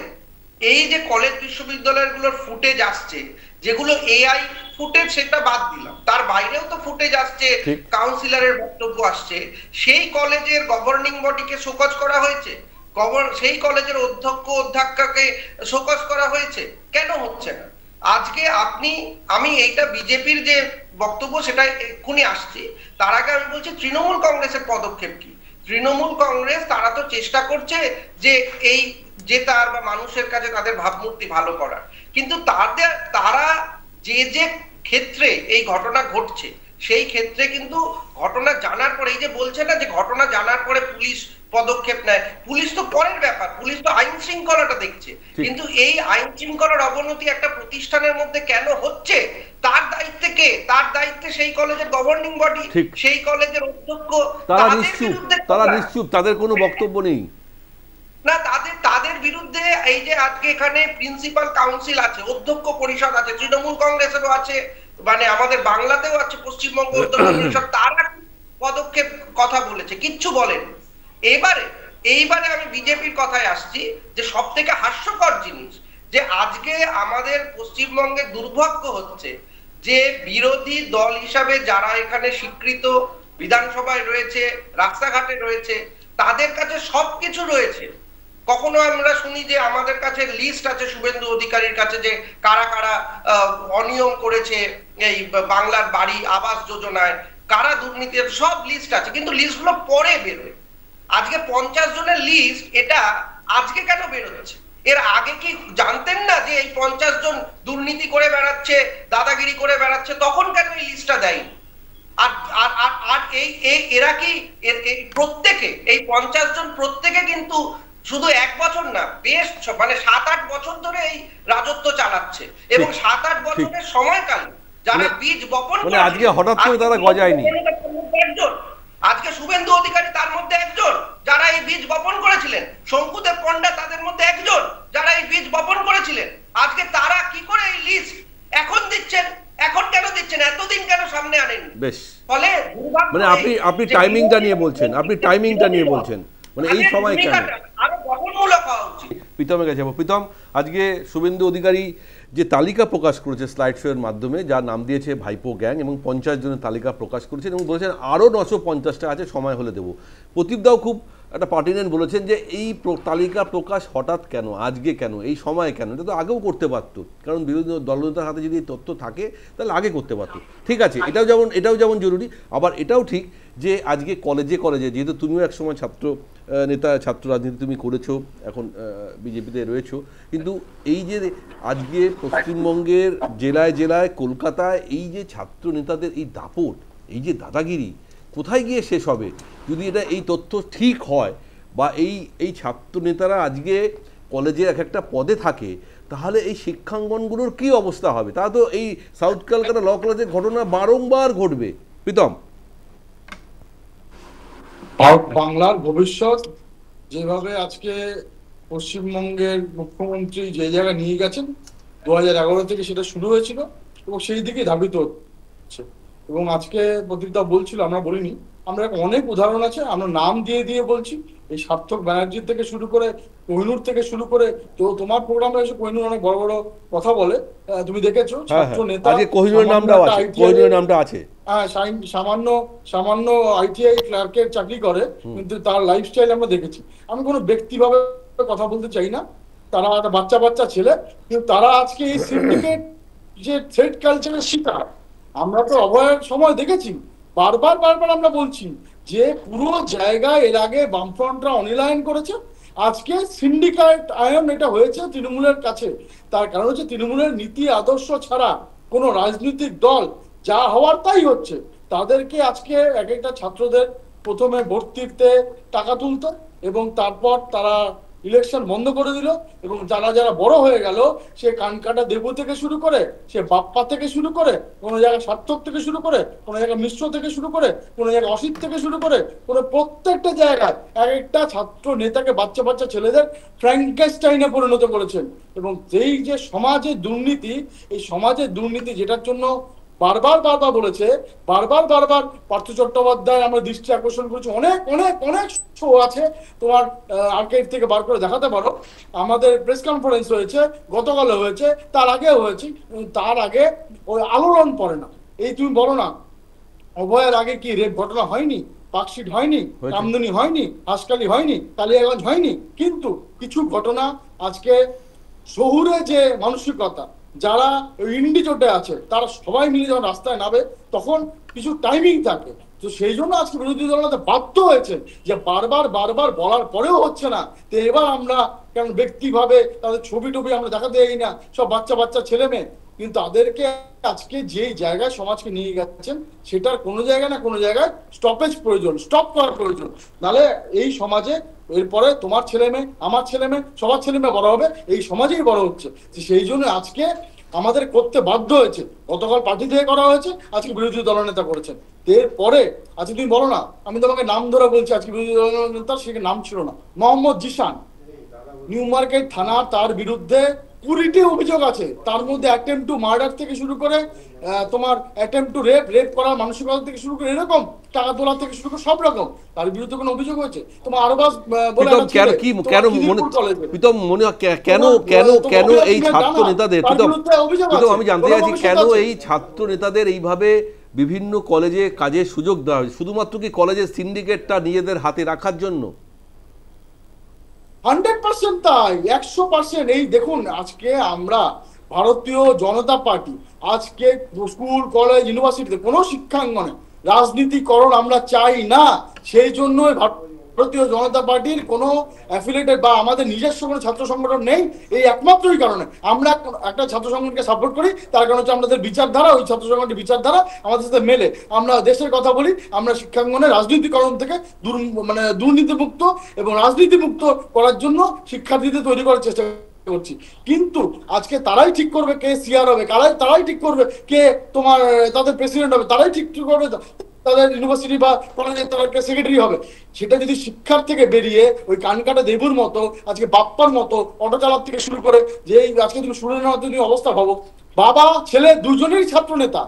Speaker 5: এই যে কলেজ বিশ্ববিদ্যালয়গুলোর ফুটেজ আসছে, যেগুলো এআই ফুটেজ, সেটা বাদ দিলাম, তার বাইরেও তো ফুটেজ আসছে, কাউন্সিলরের বক্তব্য আসছে, সেই কলেজের গভর্নিং বডিকে শোকজ করা হয়েছে, সেই কলেজের অধ্যক্ষ অধ্যাপককে শোকজ করা হয়েছে, কেন হচ্ছে না? আজকে আমি এইটা বিজেপির যে বক্তব্য সেটা এক্ষুনি আসছে, তার আগে আমি বলছি তৃণমূল কংগ্রেসের পদক্ষেপ কি। তৃণমূল কংগ্রেস তারা তো চেষ্টা করছে যে এই যে তার বা মানুষের কাছে তাদের ভাবমূর্তি ভালো করার, কিন্তু তারা যে ক্ষেত্রে এই ঘটনা ঘটছে, সেই ক্ষেত্রে কিন্তু ঘটনা জানার পরে, এই যে বলছে না যে ঘটনা জানার পরে পুলিশ পদক্ষেপ নেয়, পুলিশ তো পরের ব্যাপার, পুলিশ তো আইন শৃঙ্খলাটা দেখছে, কিন্তু এই আইন শৃঙ্খলার অবনতি একটা প্রতিষ্ঠানের মধ্যে কেন হচ্ছে, তার দায়িত্বে কে? তার দায়িত্বে সেই কলেজের গভর্নিং বডি, সেই কলেজের অধ্যক্ষ,
Speaker 1: তারা নিশ্চুপ, তাদের কোনো বক্তব্য নেই
Speaker 5: না, তাদের বিরুদ্ধে এই যে আজকে এখানে প্রিন্সিপাল কাউন্সিল আছে, অধ্যক্ষ পরিষদ আছে, তৃণমূল কংগ্রেসেরও আছে, মানে আমাদের বাংলাতেও আছে পশ্চিমবঙ্গ অধ্যক্ষ পরিষদ, তারা পদক্ষেপ কথা বলেছে, কিচ্ছু বলেন। এইবারে আমি বিজেপির কথায় আসছি, যে সব থেকে হাস্যকর জিনিস যে আজকে আমাদের পশ্চিমবঙ্গে দুর্ভাগ্য হচ্ছে যে বিরোধী দল হিসাবে যারা এখানে স্বীকৃত বিধানসভায় রয়েছে, রাস্তাঘাটে রয়েছে, তাদের কাছে সবকিছু রয়েছে। কখনো আমরা শুনি যে আমাদের কাছে লিস্ট আছে শুভেন্দু অধিকারীর কাছে, যে কারা কারা অনিয়ম করেছে এই বাংলার বাড়ি আবাস যোজনায়, কারা দুর্নীতি, সব লিস্ট আছে, কিন্তু লিস্টগুলো পরে বেরোয়। আজকে 50 জনের লিস্ট, এটা আজকে কেন বেরোচ্ছে? এর আগে কি জানতেন না যে এই 50 জন দুর্নীতি করে বেড়াচ্ছে, দাদাগিরি করে বেড়াচ্ছে? তখন কেন এই লিস্টটা দেয়নি? আর এরা কি প্রত্যেকে, এই 50 জন প্রত্যেকে কিন্তু শুধু 1 বছর না, বেশ মানে 7-8 বছর ধরে এই রাজত্ব চালাচ্ছে, এবং 7-8 বছরের সময়কালে যারা বীজ বপন করে,
Speaker 1: আজকে হঠাৎ করে তারা গজায়নি।
Speaker 5: আজকে শুভেন্দু অধিকারী তার মধ্যে একজন যারা এই বীজ বপন করেছিলেন, শঙ্কুদেব পণ্ডা তাদের মধ্যে একজন যারা এই বীজ বপন করেছিলেন। আজকে তারা কি করে এই লিস্ট এখন দিচ্ছেন? এখন কেন দিচ্ছেন? এতদিন কেন সামনে আনেন?
Speaker 1: বেশ,
Speaker 5: ফলে
Speaker 1: মানে আপনি টাইমিংটা নিয়ে বলছেন, মানে এই সময় কেন
Speaker 5: আরো গঠনমূলক হওয়া উচিত।
Speaker 1: প্রীতমের কাছে যাবো। প্রীতম, আজকে শুভেন্দু অধিকারী যে তালিকা প্রকাশ করেছে স্লাইড শো এর মাধ্যমে, যার নাম দিয়েছে ভাইপো গ্যাং, এবং 50 জনের তালিকা প্রকাশ করেছেন এবং বলেছেন আরও 950টা আছে, সময় হলে দেবো। প্রদীপদাও খুব একটা পার্টিনেন্ট বলেছেন যে এই তালিকা প্রকাশ হঠাৎ কেন, আজকে কেন, এই সময় কেন? এটা তো আগেও করতে পারতো, কারণ বিরোধী দলনেতার হাতে যদি এই তথ্য থাকে তাহলে আগে করতে পারতো। ঠিক আছে, এটাও যেমন জরুরি, আবার এটাও ঠিক যে আজকে কলেজে যেহেতু তুমিও একসময় ছাত্র রাজনীতি তুমি করেছো, এখন বিজেপিতে রয়েছো, কিন্তু এই যে আজকে পশ্চিমবঙ্গের জেলায় কলকাতায় এই যে ছাত্র নেতাদের এই দাপট, এই যে দাদাগিরি, কোথায় গিয়ে শেষ হবে? যদি এই তথ্য ঠিক হয় বা এই ছাত্র নেতারা আজকে কলেজের এক একটা পদে থাকে, তাহলে এই শিক্ষাঙ্গনগুলোর কি অবস্থা হবে? তা তো এই সাউথ কলকাতা ল কলেজের ঘটনা বারংবার ঘটবে। প্রীতম,
Speaker 6: বাংলার ভবিষ্যৎ যেভাবে আজকে পশ্চিমবঙ্গের মুখ্যমন্ত্রী যে জায়গায় নিয়ে গেছেন, 2011 থেকে সেটা শুরু হয়েছিল এবং সেই দিকে ধাবিত হচ্ছে। এবং আজকে প্রদীপদা বলছিল, আমরা বলিনি, আমরা অনেক উদাহরণ আছে, আমরা নাম দিয়ে দিয়ে বলছি। এই সার্থক ব্যানার্জি থেকে শুরু করে, কোহিনুর থেকে শুরু করে, তো তোমার প্রোগ্রামে এসে কোহিনুর অনেক বড় বড় কথা বলে, তুমি দেখেছো। ছাত্র নেতা,
Speaker 1: আজকে কোহিনুরের নামটাও আছে, কোহিনুরের নামটা আছে।
Speaker 6: হ্যাঁ, সামান্য সামান্য আইটিআই ক্লার্কের চাকরি করে, কিন্তু তার লাইফস্টাইল আমরা দেখেছি। আমি কোনো ব্যক্তিভাবে কথা বলতে চাই না, তারা একটা বাচ্চা বাচ্চা ছেলে, কিন্তু তারা আজকে এই সিন্ডিকেট যে থ্রেড কালচারের শিকার। আমরা তো অভয়ের সময় দেখেছি, বারবার বারবার আমরা বলছি যে পুরো জায়গায় এর আগে বামফ্রন্টরা অনিলায়ন করেছে, আজকে সিন্ডিকেট আয়ন এটা হয়েছে তৃণমূলের কাছে। তার কারণ হচ্ছে তৃণমূলের নীতি আদর্শ ছাড়া কোনো রাজনৈতিক দল যা হওয়ার তাই হচ্ছে। তাদেরকে আজকে এক একটা ছাত্রদের প্রথমে ভর্তিতে টাকা তুলতো এবং তারপর তারা ইলেকশন বন্ধ করে দিল, এবং যারা যারা বড় হয়ে গেল, সে কানকাটা দেবু থেকে শুরু করে, সে বাপ্পা থেকে শুরু করে, কোনো জায়গায় সার্থক থেকে শুরু করে, কোনো জায়গায় মিশ্র থেকে শুরু করে, কোনো জায়গায় অসিত থেকে শুরু করে, কোনো প্রত্যেকটা জায়গায় এক একটা ছাত্র নেতাকে বাচ্চা বাচ্চা ছেলেদের ফ্র্যাঙ্কেস্টাইনে পরিণত করেছেন। এবং এই যে সমাজের দুর্নীতি, এই সমাজের দুর্নীতি যেটার জন্য বারবার বারবার বলেছে, বারবার বারবার পার্থ চট্টোপাধ্যায় আমরা দৃষ্টি আকর্ষণ করেছি। অনেক অনেক অনেক শো আছে, তোমার আর্কাইভ থেকে বার করে দেখাতে পারো। আমাদের প্রেস কনফারেন্স হয়েছে, গতকাল হয়েছে, তার আগেও হয়েছে। তার আগে ওই আলোড়ন পড়ে না। এই তুমি বলো না, অভয়ের আগে কি রেপ ঘটনা হয়নি, পার্কশিট হয়নি, কামদুনি হয়নি, হাসকালি হয়নি, কালিয়াগঞ্জ হয়নি? কিন্তু কিছু ঘটনা আজকে শহুরে যে মানসিকতা, যারা ইন্ডি চোটে আছে, তারা সবাই মিলে যখন রাস্তায় নামে, তখন কিছু টাইমিং থাকে। তো সেই জন্য আজকে বিরোধী দলটা বাধ্য হয়েছে যে বারবার বারবার বলার পরেও হচ্ছে না, তো এবার আমরা কেন ব্যক্তিভাবে তাদের ছবি টবি আমরা দেখাতে যাই না, সব বাচ্চা বাচ্চা ছেলে মেয়ে, কিন্তু তাদেরকে আজকে যে জায়গায় সমাজকে নিয়ে গেছেন, সেটার কোনো জায়গায় না কোনো জায়গায় স্টপেজ প্রয়োজন, স্টপ করার প্রয়োজন। নাহলে এই সমাজে এরপরে তোমার ছেলে মেয়ে, আমার ছেলে মেয়ে, সবার ছেলে মেয়ে বড় হবে, এই সমাজেই বড় হচ্ছে। সেই জন্য আজকে আমাদের করতে বাধ্য হয়েছে। গতকাল পার্টি থেকে করা হয়েছে, আজকে বিরোধী দলনেতা করেছেন। এরপরে আজকে তুমি বলো না, আমি তোমাকে নাম ধরে বলছি, আজকে বিরোধী দলনেতা সে নাম ছিল না, মোহাম্মদ জিশান, নিউ মার্কেট থানা, তার বিরুদ্ধে 20টি অভিযোগ আছে। তার মধ্যে অ্যাটেম্প টু মার্ডার থেকে শুরু করে, তোমার অ্যাটেম্প টু রেপ করার মানসিকতা থেকে শুরু করে, এরকম টাকা তোলা থেকে শুরু করে সব রকম তার বিরুদ্ধে কোনো অভিযোগ হয়েছে। তোমার আরবাস বলে
Speaker 1: কেন এই ছাত্র নেতাদের, আমি জানতে চাইছি কেন এই ছাত্র নেতাদের এইভাবে বিভিন্ন কলেজে কাজের সুযোগ দেওয়া হয়েছে? শুধুমাত্র কি কলেজের সিন্ডিকেটটা নিজেদের হাতে রাখার জন্য?
Speaker 6: 100% তাই, 100%। এই দেখুন, আজকে আমরা ভারতীয় জনতা পার্টি আজকে স্কুল কলেজ ইউনিভার্সিটিতে কোনো শিক্ষাঙ্গনে রাজনীতিকরণ আমরা চাই না। সেই জন্য ভারতীয় জনতা পার্টির কোনো অ্যাফিলিয়েটেড বা আমাদের নিজস্ব কোনো ছাত্র সংগঠন নেই। এই একমাত্রই কারণে আমরা একটা ছাত্র সংগঠনকে সাপোর্ট করি, তার কারণ হচ্ছে আমাদের বিচারধারা, ওই ছাত্র সংগঠনের বিচারধারা আমাদের সাথে মেলে। আমরা দেশের কথা বলি, আমরা শিক্ষাঙ্গনে রাজনীতিকরণ থেকে দুর্নীতিমুক্ত এবং রাজনীতিমুক্ত করার জন্য শিক্ষার্থীদের তৈরি করার চেষ্টা করছি। কিন্তু আজকে তারাই ঠিক করবে কে সিআর হবে, তারাই ঠিক করবে কে তোমার তাদের প্রেসিডেন্ট হবে, তারাই ঠিক করবে তাদের ইউনিভার্সিটি বা কলেজের তারা সেক্রেটারি হবে। সেটা যদি শিক্ষার থেকে বেরিয়ে ওই কানকাটা দেবুর মতো, আজকে বাপ্পার মতো অটো চালার থেকে শুরু করে, যে আজকে তুমি সুরেন্দ্রনাথ তুমি অবস্থা ভাবো, বাবা ছেলে দুজনেরই ছাত্র নেতা,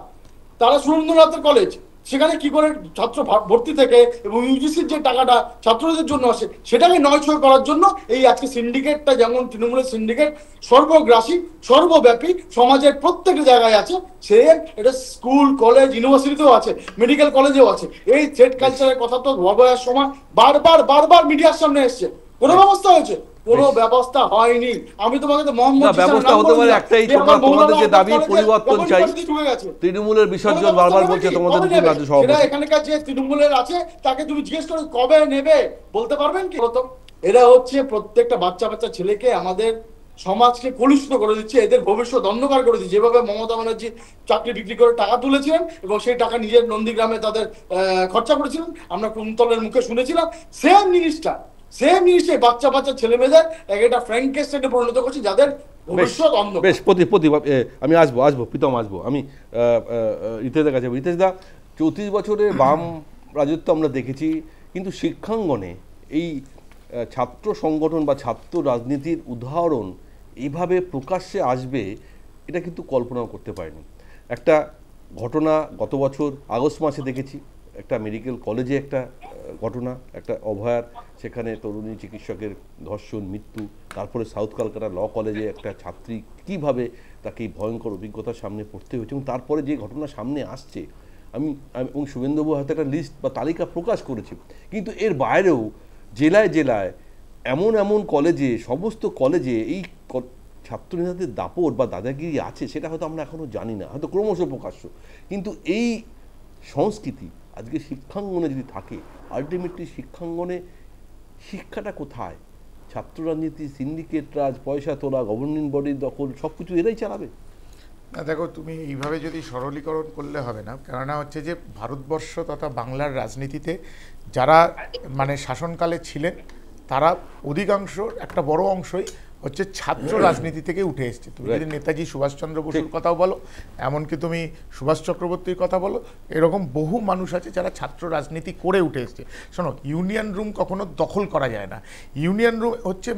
Speaker 6: তারা সুরেন্দ্রনাথের কলেজ, সেখানে কি করে ছাত্র ভর্তি থেকে এবং ইউজিসির যে টাকাটা ছাত্রদের জন্য আসে, সেটাকে নয়ছয় করার জন্য এই আজকে সিন্ডিকেটটা, যেমন তৃণমূলের সিন্ডিকেট সর্বগ্রাসী সর্বব্যাপী সমাজের প্রত্যেকটা জায়গায় আছে, সে এটা স্কুল কলেজ ইউনিভার্সিটিতেও আছে, মেডিকেল কলেজেও আছে। এই থ্রেড কালচারের কথা তো অবয়ের সময় বারবার বারবার মিডিয়ার সামনে এসছে। কোনো ব্যবস্থা হয়েছে? কোনো ব্যবস্থা হয়নি। আমি তোমাকে
Speaker 1: ব্যবস্থা হতে পারে একটাই, তোমাদের যে দাবি পরিবর্তন চাই, তৃণমূলের বিসর্জন বারবার বলছে তোমাদের রাজ্য সভাপতি,
Speaker 6: এখানকার যে তৃণমূলের আছে তাকে তুমি জিজ্ঞেস করো কবে নেবে, বলতে পারবেন কি? এরা হচ্ছে প্রত্যেকটা বাচ্চা বাচ্চা ছেলেকে, আমাদের সমাজকে কলুষিত করে দিচ্ছে, এদের ভবিষ্যৎ অন্ধকার করে দিচ্ছে। যেভাবে মমতা ব্যানার্জি চাকরি বিক্রি করে টাকা তুলেছিলেন এবং সেই টাকা নিজের নন্দীগ্রামে তাদের খরচা করেছিলেন, আমরা কুন্তলের মুখে শুনেছিলাম, সেম জিনিসটা বাচ্চা বাচ্চা ছেলে মেয়েদের একটা ফ্র্যাঙ্কেস্টাইনে পরিণত করছে, যাদের ভবিষ্যৎ অন্ধকার।
Speaker 1: বেশ, আমি আসবো প্রীতম, আমি রিতেশদার কাছে। রিতেশদা, 34 বছরের বাম রাজত্ব আমরা দেখেছি, কিন্তু শিক্ষাঙ্গনে এই ছাত্র সংগঠন বা ছাত্র রাজনীতির উদাহরণ এইভাবে প্রকাশ্যে আসবে, এটা কিন্তু কল্পনাও করতে পারিনি। একটা ঘটনা গত বছর আগস্ট মাসে দেখেছি, একটা মেডিকেল কলেজে একটা ঘটনা, একটা অভয়ার, সেখানে তরুণী চিকিৎসকের ধর্ষণ, মৃত্যু, তারপরে সাউথ কলকাতা ল কলেজে একটা ছাত্রী কীভাবে তাকে এই ভয়ঙ্কর অভিজ্ঞতার সামনে পড়তে হয়েছে, এবং তারপরে যে ঘটনা সামনে আসছে, আমি এবং শুভেন্দুবাবু হাতে একটা লিস্ট বা তালিকা প্রকাশ করেছি। কিন্তু এর বাইরেও জেলায় জেলায় এমন এমন কলেজে, সমস্ত কলেজে এই ছাত্রনেতাদের দাপট বা দাদাগিরি আছে, সেটা হয়তো আমরা এখনও জানি না, হয়তো ক্রমশ প্রকাশ্য। কিন্তু এই সংস্কৃতি আজকে শিক্ষাঙ্গনে যদি থাকে, আলটিমেটলি শিক্ষাঙ্গনে শিক্ষাটা কোথায়? ছাত্র রাজনীতি, সিন্ডিকেট রাজ, পয়সা তোলা, গভর্নিং বডির দখল, সব কিছু এরাই চালাবে।
Speaker 7: না দেখো, তুমি এইভাবে যদি সরলীকরণ করলে হবে না। কেননা হচ্ছে যে ভারতবর্ষ তথা বাংলার রাজনীতিতে যারা মানে শাসনকালে ছিলেন, তারা অধিকাংশ, একটা বড় অংশই হচ্ছে ছাত্র রাজনীতি থেকে উঠে এসছে। তুমি যদি নেতাজি সুভাষচন্দ্র বসুর কথাও বলো, এমনকি তুমি সুভাষ চক্রবর্তীর কথা বলো, এরকম বহু মানুষ আছে যারা ছাত্র রাজনীতি করে উঠে এসছে। শোনো, ইউনিয়ন রুম কখনো দখল করা যায় না। ইউনিয়ন রুম হচ্ছে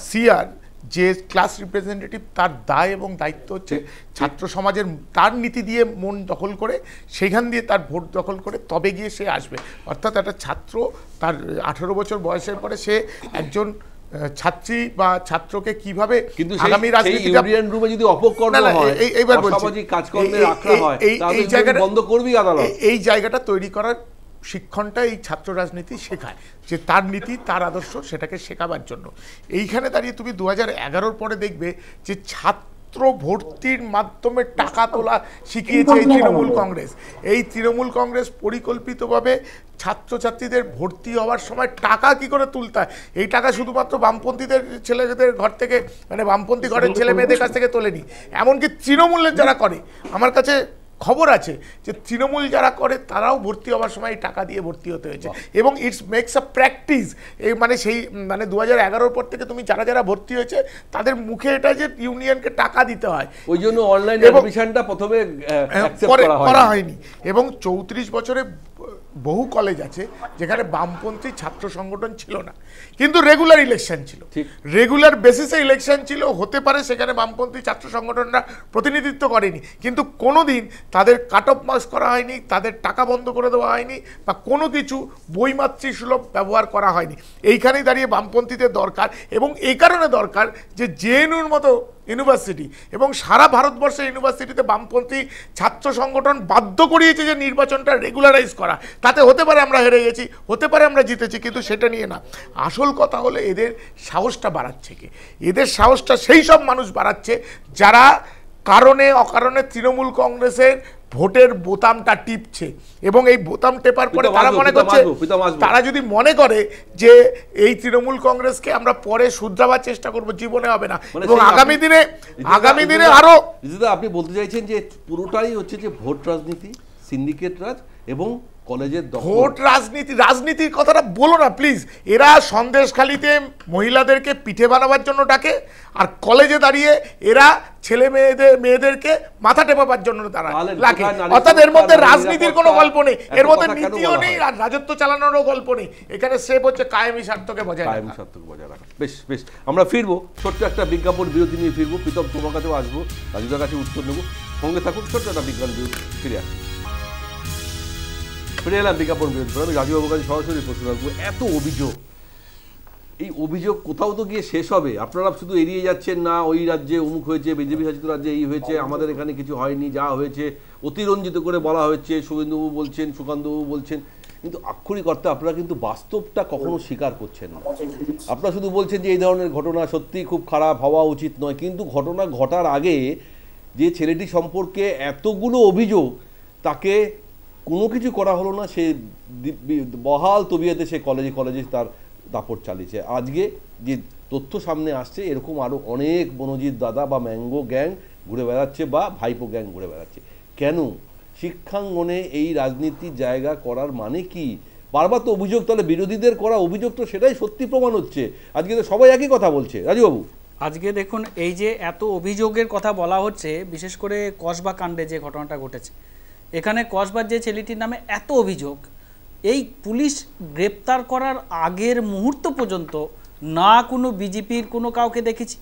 Speaker 7: সিআর, যে ক্লাস রিপ্রেজেন্টেটিভ, তার দায় এবং দায়িত্ব হচ্ছে ছাত্র সমাজের তার নীতি দিয়ে মন দখল করে, সেখান দিয়ে তার ভোট দখল করে তবে গিয়ে সে আসবে। অর্থাৎ একটা ছাত্র তার 18 বছর বয়সের পরে সে একজন ছাত্রী বা ছাত্রকে কিভাবে আগামী রাজনীতি ইউনিয়ন রুমে যদি অপকর্ম হয়, এইবার সামাজিক কাজকর্মে রাখা হয়, তাহলে এই জায়গাটা বন্ধ করবি আদালত। এই জায়গাটা তৈরি করার শিক্ষণটা এই ছাত্র রাজনীতি শেখায়, যে তার নীতি, তার আদর্শ, সেটাকে শেখাবার জন্য। এইখানে দাঁড়িয়ে তুমি 2011-র পরে দেখবে যে ছাত্র ভর্তির মাধ্যমে টাকা তোলা শিখিয়েছে এই তৃণমূল কংগ্রেস। এই তৃণমূল কংগ্রেস পরিকল্পিতভাবে ছাত্রছাত্রীদের ভর্তি হওয়ার সময় টাকা কি করে তুলতে হয়, এই টাকা শুধুমাত্র বামপন্থীদের ছেলেদের ঘর থেকে, মানে বামপন্থী ঘরের ছেলে মেয়েদের কাছ থেকে তোলেনি। এমনকি তৃণমূলের যারা করে, আমার কাছে খবর আছে যে তৃণমূল যারা করে তারাও ভর্তি হওয়ার সময় টাকা দিয়ে ভর্তি হতে হয়েছে। এবং ইটস মেক্স আ প্র্যাকটিস। এই মানে সেই মানে 2011-র পর থেকে তুমি যারা যারা ভর্তি হয়েছে তাদের মুখে এটা যে ইউনিয়নকে টাকা দিতে হয়,
Speaker 1: ওই জন্য অনলাইন অ্যাডমিশনটা প্রথমে
Speaker 7: করা হয়নি। এবং 34 বছরে বহু কলেজ আছে যেখানে বামপন্থী ছাত্র সংগঠন ছিল না, কিন্তু রেগুলার ইলেকশন ছিল, রেগুলার বেসিসে ইলেকশন ছিল। হতে পারে সেখানে বামপন্থী ছাত্র সংগঠনরা প্রতিনিধিত্ব করেনি, কিন্তু কোনোদিন তাদের কাট অফ মার্কস করা হয়নি, তাদের টাকা বন্ধ করে দেওয়া হয়নি, বা কোনো কিছু বইমাতৃ সুলভ ব্যবহার করা হয়নি। এইখানেই দাঁড়িয়ে বামপন্থীদের দরকার, এবং এই কারণে দরকার যে জেএনইউর মতো ইউনিভার্সিটি এবং সারা ভারতবর্ষের ইউনিভার্সিটিতে বামপন্থী ছাত্র সংগঠন বাধ্য করিয়েছে যে নির্বাচনটা রেগুলারাইজ করা। তাতে হতে পারে আমরা হেরে গেছি, হতে পারে আমরা জিতেছি, কিন্তু সেটা নিয়ে না। আসল কথা হলো এদের সাহসটা বাড়াচ্ছে কে? এদের সাহসটা সেই সব মানুষ বাড়াচ্ছে যারা কারণে অকারণে তৃণমূল কংগ্রেসের ভোটের বোতামটা টিপছে, এবং এই বোতাম টেপার পরে তারা মনে করছে, তারা যদি মনে করে যে এই তৃণমূল কংগ্রেসকে আমরা পরে শুধরাবার চেষ্টা করব, জীবনে হবে না। এবং আগামী দিনে আরো,
Speaker 1: আপনি বলতে চাইছেন যে পুরোটাই হচ্ছে যে ভোট রাজনীতি, সিন্ডিকেট রাজ এবং কলেজের
Speaker 7: ভোট রাজনীতির কথাটা বলো না প্লিজ। এরা সন্দেশখালিতে মহিলাদেরকে পিঠে বানাবার জন্য ডাকে, আর কলেজে দাঁড়িয়ে এরা ছেলে মেয়েদেরকে মাথা টেপাবার জন্য তারা লাগে। অর্থাৎ এর মধ্যে রাজনীতির কোনো গল্প নেই, এর মধ্যে নীতিও নেই, আর রাজত্ব চালানোরও গল্প নেই। এখানে সেভ হচ্ছে কায়েমি স্বার্থকে বজায়
Speaker 1: রাখা। বেশ আমরা ফিরবো, ছোট্ট একটা বিজ্ঞাপন বিরতি নিয়ে ফিরবো। প্রীতম, তোমার কাছেও আসবো, রাজুদার কাছে উত্তর নেবো। সঙ্গে থাকুন, ছোট্ট একটা বিজ্ঞান বিরতি, ফিরে আসবো। ফিরে এলাম বিজ্ঞাপন বিরতি। আমি রাজুবাবুর কাছে সরাসরি প্রশ্ন রাখবো, এত অভিযোগ, এই অভিযোগ কোথাও তো গিয়ে শেষ হবে। আপনারা শুধু এড়িয়ে যাচ্ছেন না, ওই রাজ্যে অমুক হয়েছে, বিজেপি শাসিত রাজ্যে এই হয়েছে, আমাদের এখানে কিছু হয়নি, যা হয়েছে অতিরঞ্জিত করে বলা হচ্ছে, শুভেন্দুবাবু বলছেন, সুকান্তবাবু বলছেন, কিন্তু আক্ষরিক অর্থে আপনারা কিন্তু বাস্তবটা কখনো স্বীকার করছেন না। আপনারা শুধু বলছেন যে এই ধরনের ঘটনা সত্যিই খুব খারাপ, হওয়া উচিত নয়, কিন্তু ঘটনা ঘটার আগে যে ছেলেটি সম্পর্কে এতগুলো অভিযোগ, তাকে কোনো কিছু করা হলো না, সে বহাল তবিয়তে সে কলেজে তার দাপট চালিয়েছে। আজকে যে তথ্য সামনে আসছে, এরকম আরও অনেক বনজিৎ দাদা বা ম্যাঙ্গো গ্যাং ঘুরে বেড়াচ্ছে, বা ভাইপো গ্যাং ঘুরে বেড়াচ্ছে। কেন? শিক্ষাঙ্গনে এই রাজনীতির জায়গা করার মানে কি? বারবার তো অভিযোগ, তাহলে বিরোধীদের করা অভিযোগ তো সেটাই সত্যি প্রমাণ হচ্ছে। আজকে তো সবাই একই কথা বলছে। রাজুবাবু,
Speaker 3: আজকে দেখুন, এই যে এত অভিযোগের কথা বলা হচ্ছে, বিশেষ করে কসবা কাণ্ডে যে ঘটনাটা ঘটেছে, এখানে কসবার যে ছেলেটির নামে এত অভিযোগ, এই পুলিশ গ্রেপ্তার করার আগের মুহূর্ত পর্যন্ত না কোনো বিজেপির কোনো কাউকে দেখেছি,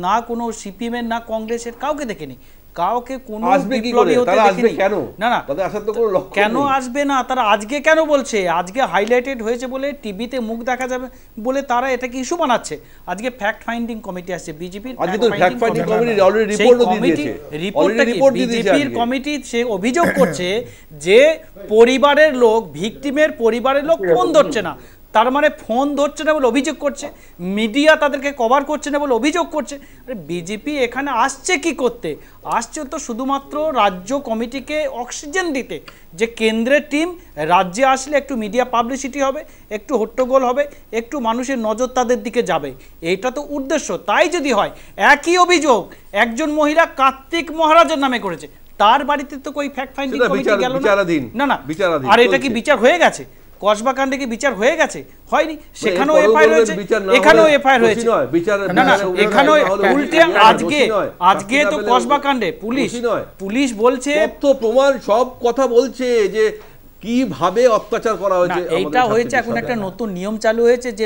Speaker 3: না কোনো সিপিএমের, না কংগ্রেসের কাউকে দেখেনি। কাউকে কোনো
Speaker 1: আসবে কি
Speaker 3: বিপ্লবী
Speaker 1: করে?
Speaker 3: হতে
Speaker 1: তারা আসবে
Speaker 3: দেখিনি।
Speaker 1: কেন?
Speaker 3: না না,
Speaker 1: তাদের আসার তো কোনো লক্ষ্য
Speaker 3: কেন
Speaker 1: নেই।
Speaker 3: আসবে না? তারা আজকে কেন বলছে? আজকে হাইলাইটেড হয়েছে বলে, টিভিতে মুখ দেখা যাবে বলে তারা এটাকে ইস্যু বানাচ্ছে। আজকে ফ্যাক্ট ফাইন্ডিং কমিটি আসছে বিজেপির,
Speaker 1: আজকে তো fact finding committee already report-ও দিয়ে দিয়েছে।
Speaker 3: রিপোর্টটা কি?
Speaker 1: report দিয়ে দিয়েছে
Speaker 3: বিজেপির
Speaker 1: আজকে।
Speaker 3: কমিটি সে অভিযোগ করছে যে পরিবারের লোক, ভিকটিমের পরিবারের লোক ফোন ধরছে না। তার মানে ফোন ধরছে না বলে অভিযোগ করছে, মিডিয়া তাদেরকে কভার করছে না বলে অভিযোগ করছে। আরে বিজেপি এখানে আসছে কি করতে? আসছে তো শুধুমাত্র রাজ্য কমিটিকে অক্সিজেন দিতে, যে কেন্দ্রের টিম রাজ্যে আসলে একটু মিডিয়া পাবলিসিটি হবে, একটু হট্টগোল হবে, একটু মানুষের নজর তাদের দিকে যাবে, এইটা তো উদ্দেশ্য। তাই যদি হয়, একই অভিযোগ একজন মহিলা কার্তিক মহারাজের নামে করেছে, তার বাড়িতে তো কই ফ্যাক্ট ফাইন্ডিং
Speaker 1: সেটা
Speaker 3: কমিটি গেল না।
Speaker 1: বিচারাধীন,
Speaker 3: না না,
Speaker 1: বিচারাধীন
Speaker 3: আর এটা কি
Speaker 1: চলছে।
Speaker 3: বিচার হয়ে গেছে? কসবা কাণ্ডে কি বিচার হয়ে গেছে? হয়নি। সেখানেও
Speaker 1: এরপরেও
Speaker 3: এফআইআর
Speaker 1: বলবেন
Speaker 3: হয়েছে,
Speaker 1: বিচার না
Speaker 3: এখানেও
Speaker 1: হলে
Speaker 3: এফআইআর
Speaker 1: দোষী
Speaker 3: হয়েছে।
Speaker 1: নয়,
Speaker 3: না না,
Speaker 1: বিচার
Speaker 3: এখানেও
Speaker 1: না হলে
Speaker 3: উল্টে
Speaker 1: দোষী নয়,
Speaker 3: আজকে
Speaker 1: দোষী নয়,
Speaker 3: আজকে
Speaker 1: শাস্তি না
Speaker 3: তো
Speaker 1: পেলে
Speaker 3: কসবা কাণ্ডে
Speaker 1: দোষী নয়।
Speaker 3: পুলিশ বলছে,
Speaker 1: তথ্য প্রমাণ সব কথা বলছে যে কিভাবে অত্যাচার করা
Speaker 3: না
Speaker 1: হয়েছে।
Speaker 3: এইটা হয়েছে এখন একটা নতুন নিয়ম চালু হয়েছে যে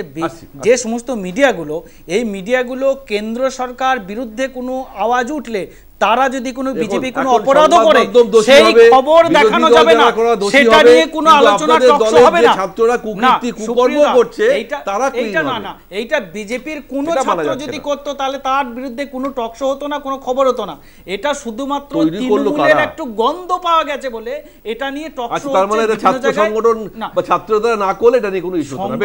Speaker 3: যে সমস্ত মিডিয়াগুলো, এই মিডিয়াগুলো কেন্দ্র সরকার বিরুদ্ধে কোনো আওয়াজ উঠলে, তারা যদি কোনো বিজেপি কোনো অপরাধও করে, সেই খবর দেখানো যাবে না, সেটা নিয়ে কোনো আলোচনা টকশো হবে না।
Speaker 1: ছাত্ররা কুকীর্তি কুকর্ম করছে, তারা
Speaker 3: এইটা না না, এইটা বিজেপির কোনো ছাত্র যদি করতো তাহলে তার বিরুদ্ধে কোনো টকশো হতো না, কোনো খবর হতো না। এটা শুধুমাত্র তৃণমূলের একটু গন্ধ পাওয়া গেছে বলে এটা নিয়ে টকশো।
Speaker 1: তার মানে এটা ছাত্র সংগঠন বা ছাত্ররা না করলে এটা নিয়ে কোনো ইস্যু হতো না।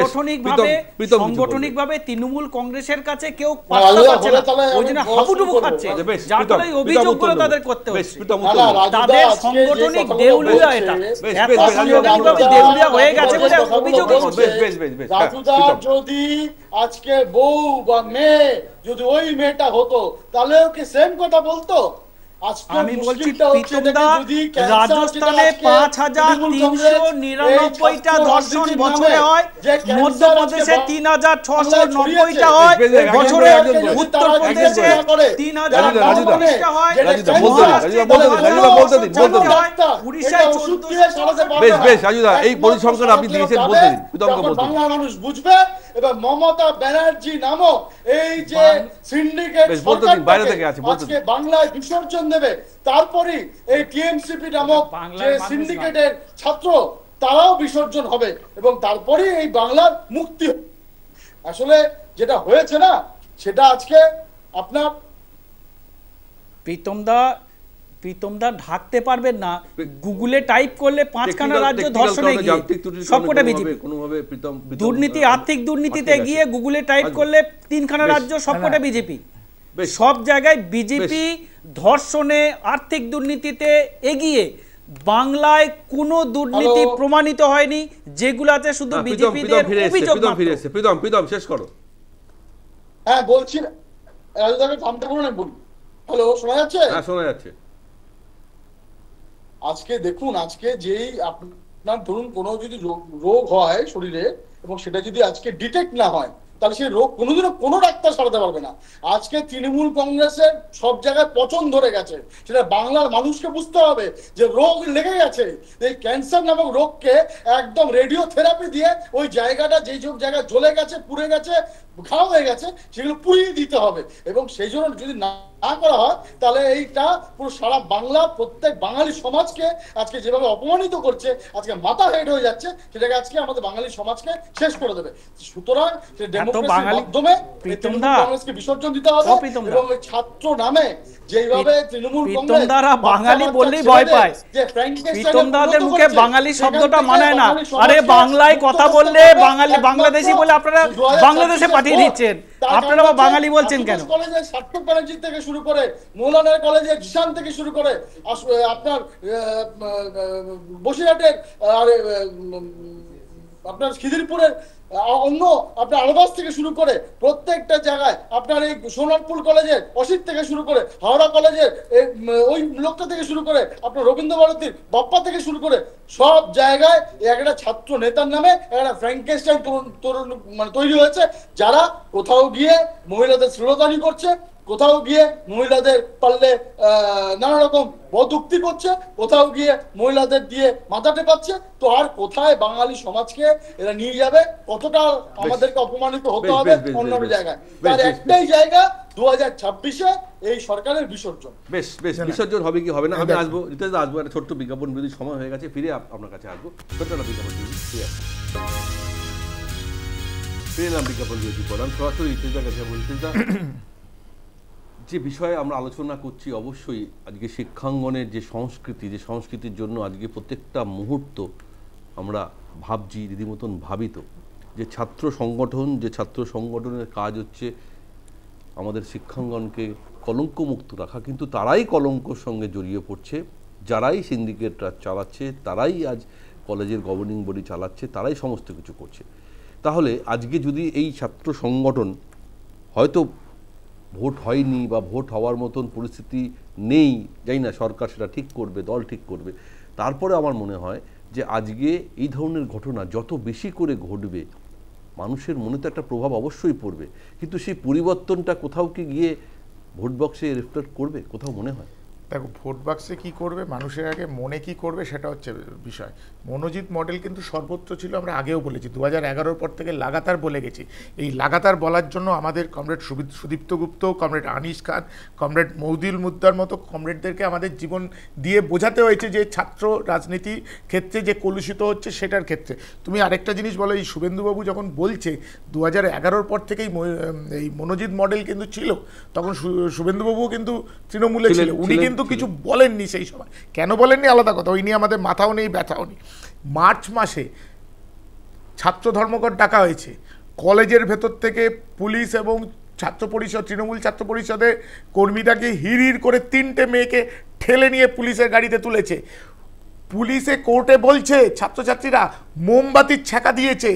Speaker 3: সাংগঠনিকভাবে তৃণমূল কংগ্রেসের কাছে কেউ পাত্তা পাচ্ছে না, ওই জন্য হাবুডুবু খাচ্ছে, যার ফলে অভিযোগগুলো তাদের করতে হচ্ছে। তাদের সাংগঠনিক দেউলিয়া, এটা এত সাংগঠনিকভাবে দেউলিয়া হয়ে গেছে বলে অভিযোগ করছে।
Speaker 6: রাজুদার যদি আজকে বউ বা মেয়ে যদি ওই মেয়েটা হতো তাহলে ওকে সেম কথা বলতো।
Speaker 3: আমি বলছি প্রীতমদা, রাজস্থানে 5399টা ধর্ষণ বছরে হয়, মধ্যপ্রদেশে 3690টা হয় বছরে, উত্তরপ্রদেশে 3000টা হয়, উড়িষ্যায় 1400।
Speaker 1: বেশ বেশ রাজুদা, এই পরিসংখ্যান আপনি দিয়েছেন, বলতে দিন, প্রীতমকে বলতে দিন।
Speaker 6: বাংলা মানুষ বুঝবে। এবার মমতা ব্যানার্জি নামক এই যে সিন্ডিকেট আজকে বাংলায় বিসর্জন দেবে, তারপরে এই টিএমসিপি নামক যে সিন্ডিকেটের ছাত্র তারাও বিসর্জন হবে, এবং তারপরে এই বাংলার মুক্তি। আসলে যেটা হয়েছে না, সেটা আজকে আপনার
Speaker 3: প্রীতমদা ঢাকতে পারবেন না। গুগলে টাইপ করলে 5খানা রাজ্য ধর্ষণে গিয়ে সবকটা বিজেপি, দুর্নীতি, আর্থিক দুর্নীতিতে গিয়ে গুগলে টাইপ করলে 3খানা রাজ্য সবকটা বিজেপি। সব জায়গায় বিজেপি ধর্ষণে, আর্থিক দুর্নীতিতে এগিয়ে। বাংলায় কোনো দুর্নীতি প্রমাণিত হয়নি, যেগুলাতে শুধু বিজেপিদের অভিযোগ।
Speaker 1: প্রীতম শেষ করো।
Speaker 6: হ্যাঁ বলছি, হ্যালো শোনা যাচ্ছে?
Speaker 1: হ্যাঁ শোনা যাচ্ছে।
Speaker 6: আজকে দেখুন, আজকে যেই আপনার ধরুন কোনো যদি রোগ হয় শরীরে, এবং সেটা যদি আজকে ডিটেক্ট না হয়, তাহলে সেই রোগ কোনোদিনও কোনো ডাক্তার সারাতে পারবে না। আজকে তৃণমূল কংগ্রেসের সব জায়গায় পচন ধরে গেছে, সেটা বাংলার মানুষকে বুঝতে হবে যে রোগ লেগে গেছে। এই ক্যান্সার নামক রোগকে একদম রেডিও থেরাপি দিয়ে ওই জায়গাটা, যেই সব জায়গায় জ্বলে গেছে, পুড়ে গেছে, খাওয়া হয়ে গেছে, সেগুলো পুড়িয়ে দিতে হবে। এবং সেই জন্য যদি না করা হয়, তাহলে এইটা পুরো সারা বাংলা, প্রত্যেক বাঙালি সমাজকে আজকে যেভাবে অপমানিত করছে, আজকে মাথা হেড হয়ে যাচ্ছে, সেটাকে আজকে আমাদের বাঙালি সমাজকে শেষ করে দেবে। সুতরাং ডেমোক্রেসির মাধ্যমে কংগ্রেসকে বিসর্জন দিতে হবে, এবং ছাত্র নামে যেইভাবে তৃণমূল কংগ্রেস
Speaker 3: বাঙালি বললেই ভয় পায়, প্রীতমদাদের মুখে বাঙালি শব্দটা মানায় না। আরে বাংলায় কথা বললে বাঙালি, বাংলাদেশি বলে আপনারা বাংলাদেশে পাঠিয়ে দিচ্ছেন, আপনারা বাঙালি বলছেন কেন?
Speaker 6: কলেজের সার্থক ব্যানার্জি থেকে শুরু করে, মৌলানা কলেজের জিশান থেকে শুরু করে, আপনার বসিরহাটের, আপনার খিদিরপুরের অন্য আপনার আলবাস থেকে শুরু করে প্রত্যেকটা জায়গায়, আপনার এই সোনারপুর কলেজের অসিত থেকে শুরু করে, হাওড়া কলেজের ওই লোকটা থেকে শুরু করে, আপনার রবীন্দ্র ভারতীর বাপ্পা থেকে শুরু করে, সব জায়গায় একটা ছাত্র নেতার নামে একটা ফ্র্যাঙ্কেস্টাইন মানে তৈরি হয়েছে, যারা কোথাও গিয়ে মহিলাদের শ্লীলতাহানি করছে, কোথাও গিয়ে মহিলাদের পারলে নানা রকম বদউক্তি করছে, কোথাও গিয়ে মহিলাদের দিয়ে মাথা টেপাচ্ছে। তো আর কোথায় বাঙালি সমাজকে এরা নিয়ে যাবে? কতটা আমাদেরকে অপমানিত হতে হবে অন্য জায়গায়? তার একটাই জায়গা, 2026-এ এই সরকারের বিসর্জন।
Speaker 1: বেশ বেশ, বিসর্জন হবে কি হবে না আমি আসবো, রিতেশ আসবো, একটা ছোট্ট বিজ্ঞাপন বিরতি সময় হয়ে গেছে, ফিরে আপনার কাছে আসবো, ছোট্ট একটা বিজ্ঞাপন বিরতি ফিরে আসবো। ফিরে এলাম বিজ্ঞাপন বিরতি পর, আমি সরাসরি রিতেশদার কাছে বলি। রিতেশদা, যে বিষয়ে আমরা আলোচনা করছি, অবশ্যই আজকে শিক্ষাঙ্গনের যে সংস্কৃতির জন্য আজকে প্রত্যেকটা মুহূর্ত আমরা ভাবছি, রীতিমতন ভাবিত, যে ছাত্র সংগঠনের কাজ হচ্ছে আমাদের শিক্ষাঙ্গনকে কলঙ্কমুক্ত রাখা, কিন্তু তারাই কলঙ্কর সঙ্গে জড়িয়ে পড়ছে, যারাই সিন্ডিকেটরা চালাচ্ছে, তারাই আজ কলেজের গভর্নিং বডি চালাচ্ছে, তারাই সমস্ত কিছু করছে। তাহলে আজকে যদি এই ছাত্র সংগঠন, হয়তো ভোট হয়নি বা ভোট হওয়ার মতন পরিস্থিতি নেই, জানি না সরকার সেটা ঠিক করবে, দল ঠিক করবে, তারপরে আমার মনে হয় যে আজকে এই ধরনের ঘটনা যত বেশি করে ঘটবে, মানুষের মনে তো একটা প্রভাব অবশ্যই পড়বে, কিন্তু সেই পরিবর্তনটা কোথাও কি গিয়ে ভোট বক্সে রিফ্লেক্ট করবে, কোথাও মনে হয়?
Speaker 7: দেখো, ভোট বাক্সে কী করবে, মানুষের আগে মনে কি করবে সেটা হচ্ছে বিষয়। মনোজিৎ মডেল কিন্তু সর্বোচ্চ ছিল, আমরা আগেও বলেছি, 2011 পর থেকে লাগাতার বলে গেছি। এই লাগাতার বলার জন্য আমাদের কমরেড সুদীপ্ত গুপ্ত, কমরেড আনিস খান, কমরেড মৌদুল মুদ্দার মতো কমরেডদেরকে আমাদের জীবন দিয়ে বোঝাতে হয়েছে যে ছাত্র রাজনীতি ক্ষেত্রে যে কলুষিত হচ্ছে সেটার ক্ষেত্রে। তুমি আরেকটা জিনিস বলো, এই শুভেন্দুবাবু যখন বলছে 2011 পর থেকেই এই মনোজিৎ মডেল কিন্তু ছিল, তখন শুভেন্দুবাবুও কিন্তু তৃণমূলে ছিল, উনি কিন্তু কিছু বলেননি সেই সময়। কেন বলেননি আলাদা কথা, ওই নিয়ে আমাদের মাথাও নেই, ব্যথাও নেই। মার্চ মাসে ছাত্র ধর্মঘট ডাকা হয়েছে, কলেজের ভেতর থেকে পুলিশ এবং ছাত্র পরিষদ, তৃণমূল ছাত্র পরিষদের কর্মীটাকে হিড় করে 3টে মেয়েকে ঠেলে নিয়ে পুলিশের গাড়িতে তুলেছে। পুলিশে কোর্টে বলছে ছাত্রছাত্রীরা মোমবাতির ছ্যাঁকা দিয়েছে,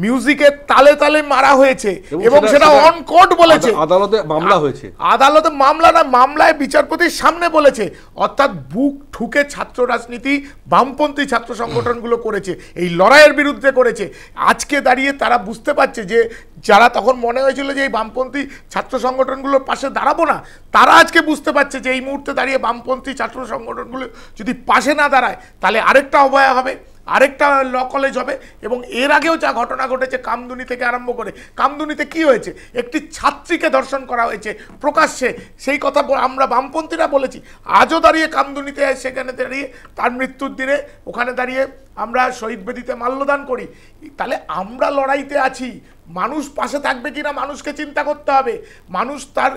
Speaker 7: মিউজিকের তালে তালে মারা হয়েছে, এবং সেটা অন কোর্ট বলেছে।
Speaker 1: আদালতে মামলা হয়েছে,
Speaker 7: আদালতে মামলা না, মামলায় বিচারপতির সামনে বলেছে। অর্থাৎ বুক ঠুকে ছাত্র রাজনীতি বামপন্থী ছাত্র সংগঠনগুলো করেছে, এই লড়াইয়ের বিরুদ্ধে করেছে। আজকে দাঁড়িয়ে তারা বুঝতে পারছে যে যারা তখন মনে হয়েছিল যে এই বামপন্থী ছাত্র সংগঠনগুলোর পাশে দাঁড়াবো না, তারা আজকে বুঝতে পারছে যে এই মুহূর্তে দাঁড়িয়ে বামপন্থী ছাত্র সংগঠনগুলো যদি পাশে না দাঁড়ায়, তাহলে আরেকটা অবয়া হবে, আরেকটা ল কলেজ হবে। এবং এর আগেও যা ঘটনা ঘটেছে কামদুনি থেকে আরম্ভ করে, কামদুনিতে কি হয়েছে, একটি ছাত্রীকে ধর্ষণ করা হয়েছে প্রকাশ্যে, সেই কথা আমরা বামপন্থীরা বলেছি। আজও দাঁড়িয়ে কামদুনিতে, সেখানে দাঁড়িয়ে তার মৃত্যুর দিনে ওখানে দাঁড়িয়ে আমরা শহীদ বেদিতে মাল্যদান করি। তাহলে আমরা লড়াইতে আছি, মানুষ পাশে থাকবে কিনা মানুষকে চিন্তা করতে হবে। মানুষ তার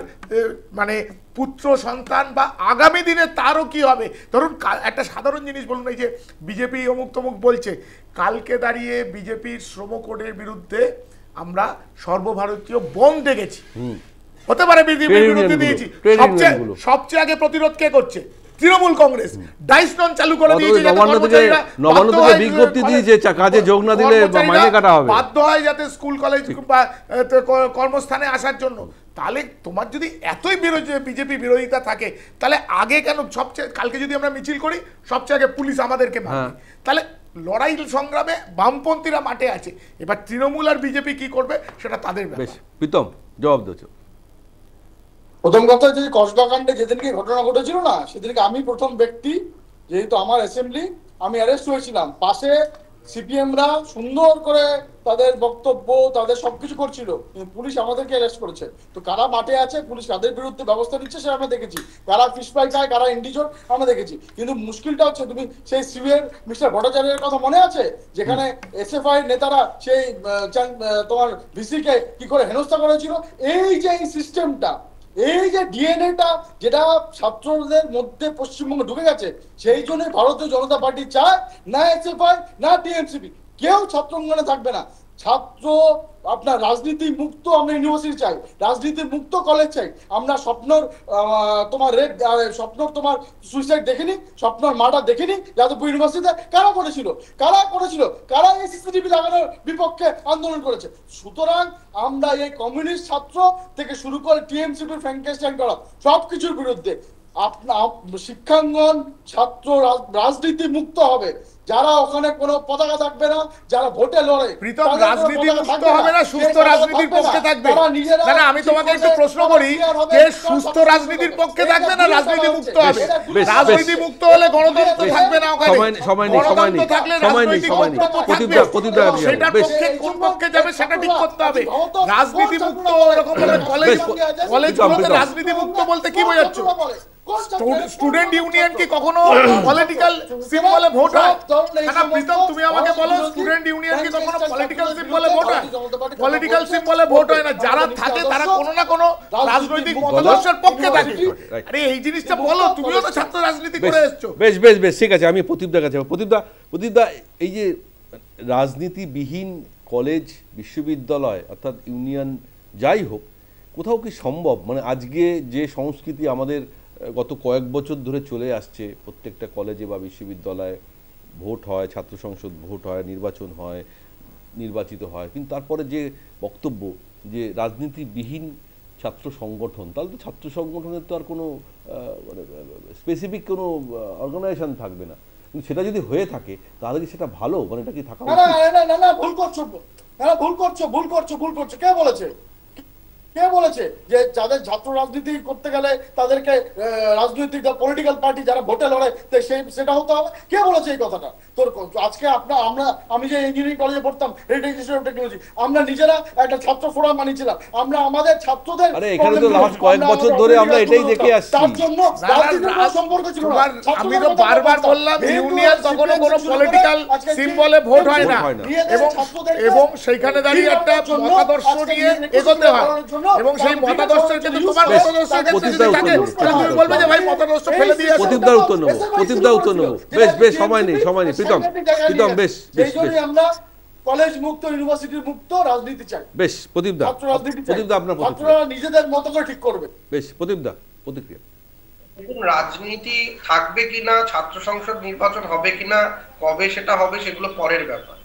Speaker 7: মানে পুত্র সন্তান বা আগামী দিনে তারও কি হবে। ধরুন একটা সাধারণ জিনিস বলুন, এই যে বিজেপি অমুক তমুক বলছে, কালকে দাঁড়িয়ে বিজেপির শ্রম কোডের বিরুদ্ধে আমরা সর্বভারতীয় বন্ধ ডেকেছি, হতে পারে বিজেপির বিরুদ্ধে দিয়েছি, সবচেয়ে আগে প্রতিরোধ কে করছে? তৃণমূল কংগ্রেস। ডাইসটন চালু করে দিয়েছে, বিজ্ঞপ্তি দিয়েছে কাজে যোগ না দিলে মাইনে কাটা হবে, বাধ্য হয় যাতে স্কুল কলেজ বা কর্মস্থানে আসার জন্য। তাহলে তোমার যদি এতই বিজেপি বিরোধিতা থাকে, তাহলে আগে কেন সবচেয়ে, কালকে যদি আমরা মিছিল করি সবচেয়ে আগে পুলিশ আমাদেরকে মারবে। তাহলে লড়াই সংগ্রামে বামপন্থীরা মাঠে আছে, এবার তৃণমূল আর বিজেপি কি করবে সেটা তাদের ব্যাপার। প্রীতম জবাব দিয়েছো।
Speaker 6: প্রথম কথা হচ্ছে যে কসবাকাণ্ডে যেদিনকে ঘটনা ঘটেছিল না, সেদিনকে আমি প্রথম ব্যক্তি, যেহেতু আমার অ্যাসেম্বলি, আমি অ্যারেস্ট হয়েছিলাম। পাশে সিপিএমরা সুন্দর করে তাদের বক্তব্য, তাদের সবকিছু করছিল, কিন্তু পুলিশ আমাদেরকে অ্যারেস্ট করেছে। তো কারা মাঠে আছে, পুলিশ কাদের বিরুদ্ধে ব্যবস্থা নিচ্ছে সেটা আমরা দেখেছি, কারা ফিশ ফ্রাই খায়, কারা ইন্ডিজোর আমরা দেখেছি। কিন্তু মুশকিলটা হচ্ছে, তুমি সেই সিভিএর মিস্টার ভট্টাচার্যের কথা মনে আছে, যেখানে এসএফআই নেতারা সেই তোমার ভিসিকে কি করে হেনস্থা করেছিল। এই যে এই সিস্টেমটা, এই যে ডিএনএটা যেটা ছাত্রদের মধ্যে পশ্চিমবঙ্গে ঢুকে গেছে, সেই জন্য ভারতীয় জনতা পার্টি চায় না এসএফআই না টিএমসিপি কেউ ছাত্র অঙ্গনে থাকবে না। ছাত্র আপনার রাজনীতি মুক্ত আমরা ইউনিভার্সিটি চাই, রাজনীতি মুক্ত কলেজ চাই। আমরা স্বপ্নর তোমার স্বপ্নর তোমার সুইসাইড দেখিনি, স্বপ্নর মার্ডার দেখিনি যাদবপুর ইউনিভার্সিটিতে। কারা করেছিল, কারা এই সিসিটিভি লাগানোর বিপক্ষে আন্দোলন করেছে। সুতরাং আমরা এই কমিউনিস্ট ছাত্র থেকে শুরু করে টিএমসিপির ফ্র্যাঙ্কেস্টাইন করা সবকিছুর বিরুদ্ধে। আপনার শিক্ষাঙ্গন ছাত্র রাজনীতি মুক্ত হবে, যারা ওখানে কোনো পতাকা থাকবে না, যারা ভোটে লড়ে
Speaker 7: প্রীতম, রাজনীতি মুক্ত হবে না, সুস্থ রাজনীতির পক্ষে থাকবে? না না, আমি তোমাকে একটু প্রশ্ন করি যে সুস্থ রাজনীতির পক্ষে থাকবে না রাজনীতি মুক্ত হবে? রাজনীতি মুক্ত হলে গণতন্ত্র থাকবে না ওখানে, গণতন্ত্র থাকলে রাজনৈতিক বক্তব্য থাকবে, সেটার পক্ষে কোন পক্ষে যাবে সেটা ঠিক করতে হবে। রাজনীতি মুক্ত এরকম বলে কলেজগুলোতে রাজনীতি মুক্ত বলতে কি বোঝাচ্ছ? স্টুডেন্ট ইউনিয়ন কি কখনো পলিটিক্যাল সিম্বলে ভোট হয়? না প্রীতম, তুমি আমাকে বলো, স্টুডেন্ট ইউনিয়ন কি কখনো পলিটিক্যাল সিম্বলে ভোট হয়? পলিটিক্যাল সিম্বলে ভোট হয় না। যারা থাকে তারা কোনো না কোনো রাজনৈতিক মতাদর্শের পক্ষে থাকে। আরে এই জিনিসটা বলো, তুমিও তো ছাত্র রাজনীতি করে এসছো।
Speaker 1: বেশ বেশ বেশ ঠিক আছে, আমি প্রদীপদার কাছে প্রদীপদা, এই যে রাজনীতিবিহীন কলেজ বিশ্ববিদ্যালয় অর্থাৎ ইউনিয়ন যাই হোক, কোথাও কি সম্ভব? মানে আজকে যে সংস্কৃতি আমাদের গত কয়েক বছর ধরে চলে আসছে, প্রত্যেকটা কলেজে বা বিশ্ববিদ্যালয়ে ভোট হয়, ছাত্র সংসদ ভোট হয়, নির্বাচন হয়, নির্বাচিত হয়, কিন্তু তারপরে যে বক্তব্য যে রাজনীতিবিহীন ছাত্র সংগঠন, তাহলে তো ছাত্র সংগঠনের তো আর কোনো মানে স্পেসিফিক কোনো অর্গানাইজেশন থাকবে না। কিন্তু সেটা যদি হয়ে থাকে তাহলে কি সেটা ভালো? মানে এটা কি থাকা উচিত?
Speaker 6: না, ভুল করছো। কে বলেছে যে যাদের ছাত্র রাজনীতি করতে গেলে তাদেরকে রাজনৈতিক পলিটিক্যাল পার্টি যারা ভোটে লড়ে সেটা হতে হবে? কে বলেছে এই কথাটা? তোর আজকে আমি যে ইঞ্জিনিয়ারিং কলেজে পড়তাম, হেরিটেজ ইনস্টিটিউট অফ টেকনোলজি, আমরা নিজেরা একটা ছাত্র ফোরাম বানিয়েছিলাম। আমরা আমাদের ছাত্রদের,
Speaker 1: আরে এখানে তো লাস্ট কয়েক বছর ধরে আমরা এটাই দেখে আসছি,
Speaker 6: তার জন্য রাজনীতির কোনো সম্পর্ক ছিল না।
Speaker 7: আমি তো বারবার বললাম ইউনিয়ন কখনো কোনো পলিটিক্যাল সিম্বলে ভোট হয় না, এবং সেইখানে দাঁড়িয়ে একটা মতাদর্শ নিয়ে এগোতে হয়, এবং সেই মতাদর্শের কিন্তু তোমার মতাদর্শের ক্ষেত্রে যদি থাকে তুমি বলবে যে ভাই মতাদর্শ ফেলে দিয়ে আসো।
Speaker 1: প্রদীপদার উত্তর নেব। বেশ সময় নেই প্রীতম বেশ
Speaker 6: আমরা কলেজ মুক্ত, ইউনিভার্সিটি মুক্ত রাজনীতি চাই।
Speaker 1: বেশ প্রদীপদা আপনার
Speaker 6: ছাত্ররা নিজেদের মতো করে ঠিক করবে।
Speaker 1: বেশ প্রদীপদা প্রতিক্রিয়া।
Speaker 5: রাজনীতি থাকবে কিনা, ছাত্র সংসদ নির্বাচন হবে কিনা, কবে সেটা হবে সেগুলো পরের ব্যাপার।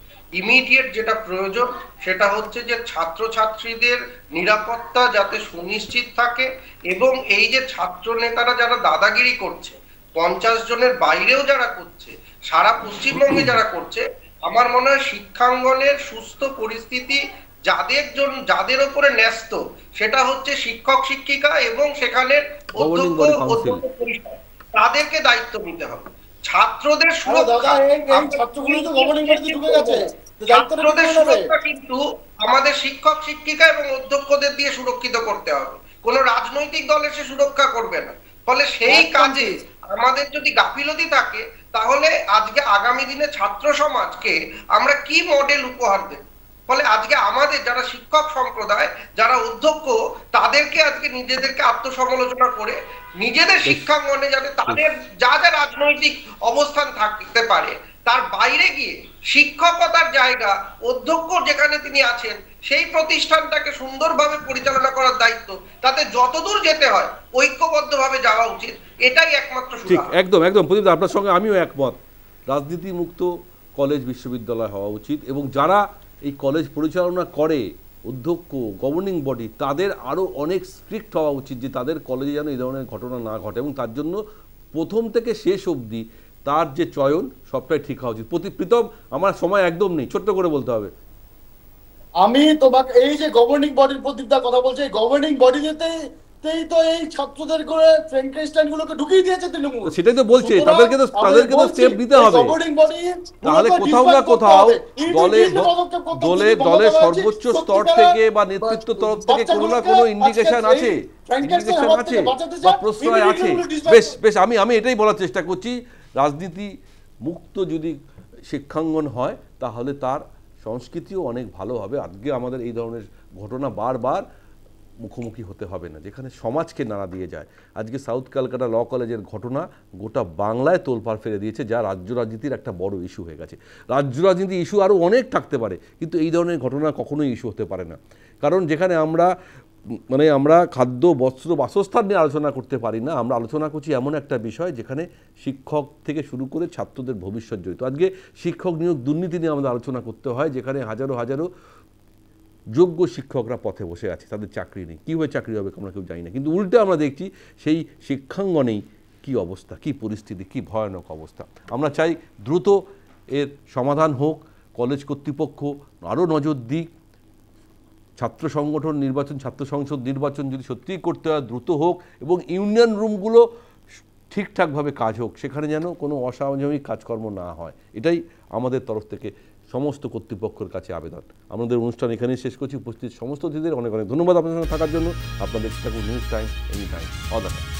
Speaker 5: ইমিডিয়েট যেটা প্রয়োজন সেটা হচ্ছে যে ছাত্রছাত্রীদের নিরাপত্তা যাতে সুনিশ্চিত থাকে, এবং এই যে ছাত্র নেতারা যারা দাদাগিরি করছে, 50 জনের বাইরেও যারা করছে, সারা পশ্চিমবঙ্গে যারা করছে, আমার মনে হয় শিক্ষাঙ্গনের সুস্থ পরিস্থিতি যাদের উপরে ন্যস্ত সেটা হচ্ছে শিক্ষক শিক্ষিকা এবং সেখানে অধ্যক্ষ পরিষদ, তাদেরকে দায়িত্ব নিতে হবে। ছাত্রদের সুরক্ষা কিন্তু আমাদের শিক্ষক শিক্ষিকা এবং অধ্যক্ষদের দিয়ে সুরক্ষিত করতে হবে, কোন রাজনৈতিক দলের সে সুরক্ষা করবে না। ফলে সেই কাজে আমাদের যদি গাফিলতি থাকে তাহলে আজকে আগামী দিনে ছাত্র সমাজকে আমরা কি মডেল উপহার দেব? ফলে আজকে আমাদের যারা শিক্ষক সম্প্রদায়, যারা অধ্যক্ষ, তাদেরকে আজকে নিজেদেরকে আত্মসমালোচনা করে নিজেদের শিক্ষাঙ্গনে যাতে তাদের যা রাজনৈতিক অবস্থান থাকতে পারে তার বাইরে গিয়ে শিক্ষকতার জায়গা, অধ্যক্ষ যেখানে তিনি আছেন সেই প্রতিষ্ঠানটাকে সুন্দরভাবে পরিচালনা করার দায়িত্ব, তাতে যতদূর যেতে হয় ঐক্যবদ্ধভাবে যাওয়া উচিত, এটাই একমাত্র
Speaker 1: ঠিক। একদম প্রদীপ, আপনার সঙ্গে আমিও একমত। রাজনীতি মুক্ত কলেজ বিশ্ববিদ্যালয় হওয়া উচিত, এবং যারা এই কলেজ পরিচালনা করে, অধ্যক্ষ, গভর্নিং বডি, তাদের আরও অনেক স্ট্রিক্ট হওয়া উচিত যে তাদের কলেজে যেন এই ধরনের ঘটনা না ঘটে, এবং তার জন্য প্রথম থেকে শেষ অবধি তার যে চয়ন সবটাই ঠিক হওয়া উচিত। প্রীতম, আমার সময় একদম নেই, ছোট্ট করে বলতে হবে।
Speaker 6: আমি তোমাকে এই যে গভর্নিং বডির প্রদীপদার কথা বলছে, গভর্নিং বডি যেতেই তো এই ছাত্রদের করে ফ্র্যাঙ্কেনস্টাইন গুলোকে ঢুকিয়ে দিয়েছে তৃণমূল।
Speaker 1: সেটাই তো বলছে, তাদেরকে তো স্টেপ নিতে হবে। তাহলে কোথাও না কোথাও দলের সর্বোচ্চ স্তর থেকে বা নেতৃত্ব তরফ থেকে কোনো না কোনো ইন্ডিকেশন আছে বা প্রশ্রয় আছে। বেশ আমি এটাই বলার চেষ্টা করছি, রাজনীতি মুক্ত যদি শিক্ষাঙ্গন হয় তাহলে তার সংস্কৃতিও অনেক ভালো হবে। আজকে আমাদের এই ধরনের ঘটনা বারবার মুখোমুখি হতে হবে না, যেখানে সমাজকে নাড়া দিয়ে যায়। আজকে সাউথ ক্যালকাটা ল কলেজের ঘটনা গোটা বাংলায় তোলপাড় ফেলে দিয়েছে, যা রাজ্য রাজনীতির একটা বড় ইস্যু হয়ে গেছে। রাজ্য রাজনীতি ইস্যু আরও অনেক থাকতে পারে, কিন্তু এই ধরনের ঘটনা কখনোই ইস্যু হতে পারে না। কারণ যেখানে আমরা খাদ্য, বস্ত্র, বাসস্থান নিয়ে আলোচনা করতে পারি না, আমরা আলোচনা করছি এমন একটা বিষয় যেখানে শিক্ষক থেকে শুরু করে ছাত্রদের ভবিষ্যৎ জড়িত। আজকে শিক্ষক নিয়োগ দুর্নীতি নিয়ে আমাদের আলোচনা করতে হয়, যেখানে হাজারো যোগ্য শিক্ষকরা পথে বসে আছে, তাদের চাকরি নেই। কীভাবে চাকরি হবে আমরা কেউ জানি না, কিন্তু উল্টে আমরা দেখছি সেই শিক্ষাঙ্গনেই কী অবস্থা, কী পরিস্থিতি, কী ভয়ানক অবস্থা। আমরা চাই দ্রুত এর সমাধান হোক, কলেজ কর্তৃপক্ষ আরও নজর দিক, ছাত্র সংগঠন নির্বাচন, ছাত্র সংসদ নির্বাচন যদি সত্যিই করতে হয় দ্রুত হোক, এবং ইউনিয়ন রুমগুলো ঠিকঠাকভাবে কাজ হোক, সেখানে যেন কোনো অসামাজিক কাজকর্ম না হয়। এটাই আমাদের তরফ থেকে সমস্ত কর্তৃপক্ষের কাছে আবেদন। আমাদের অনুষ্ঠান এখানেই শেষ করছি। উপস্থিত সমস্ত অতিথিদের অনেক অনেক ধন্যবাদ আপনাদের সঙ্গে থাকার জন্য। আপনাদের থাকুন news time, any time, all the time.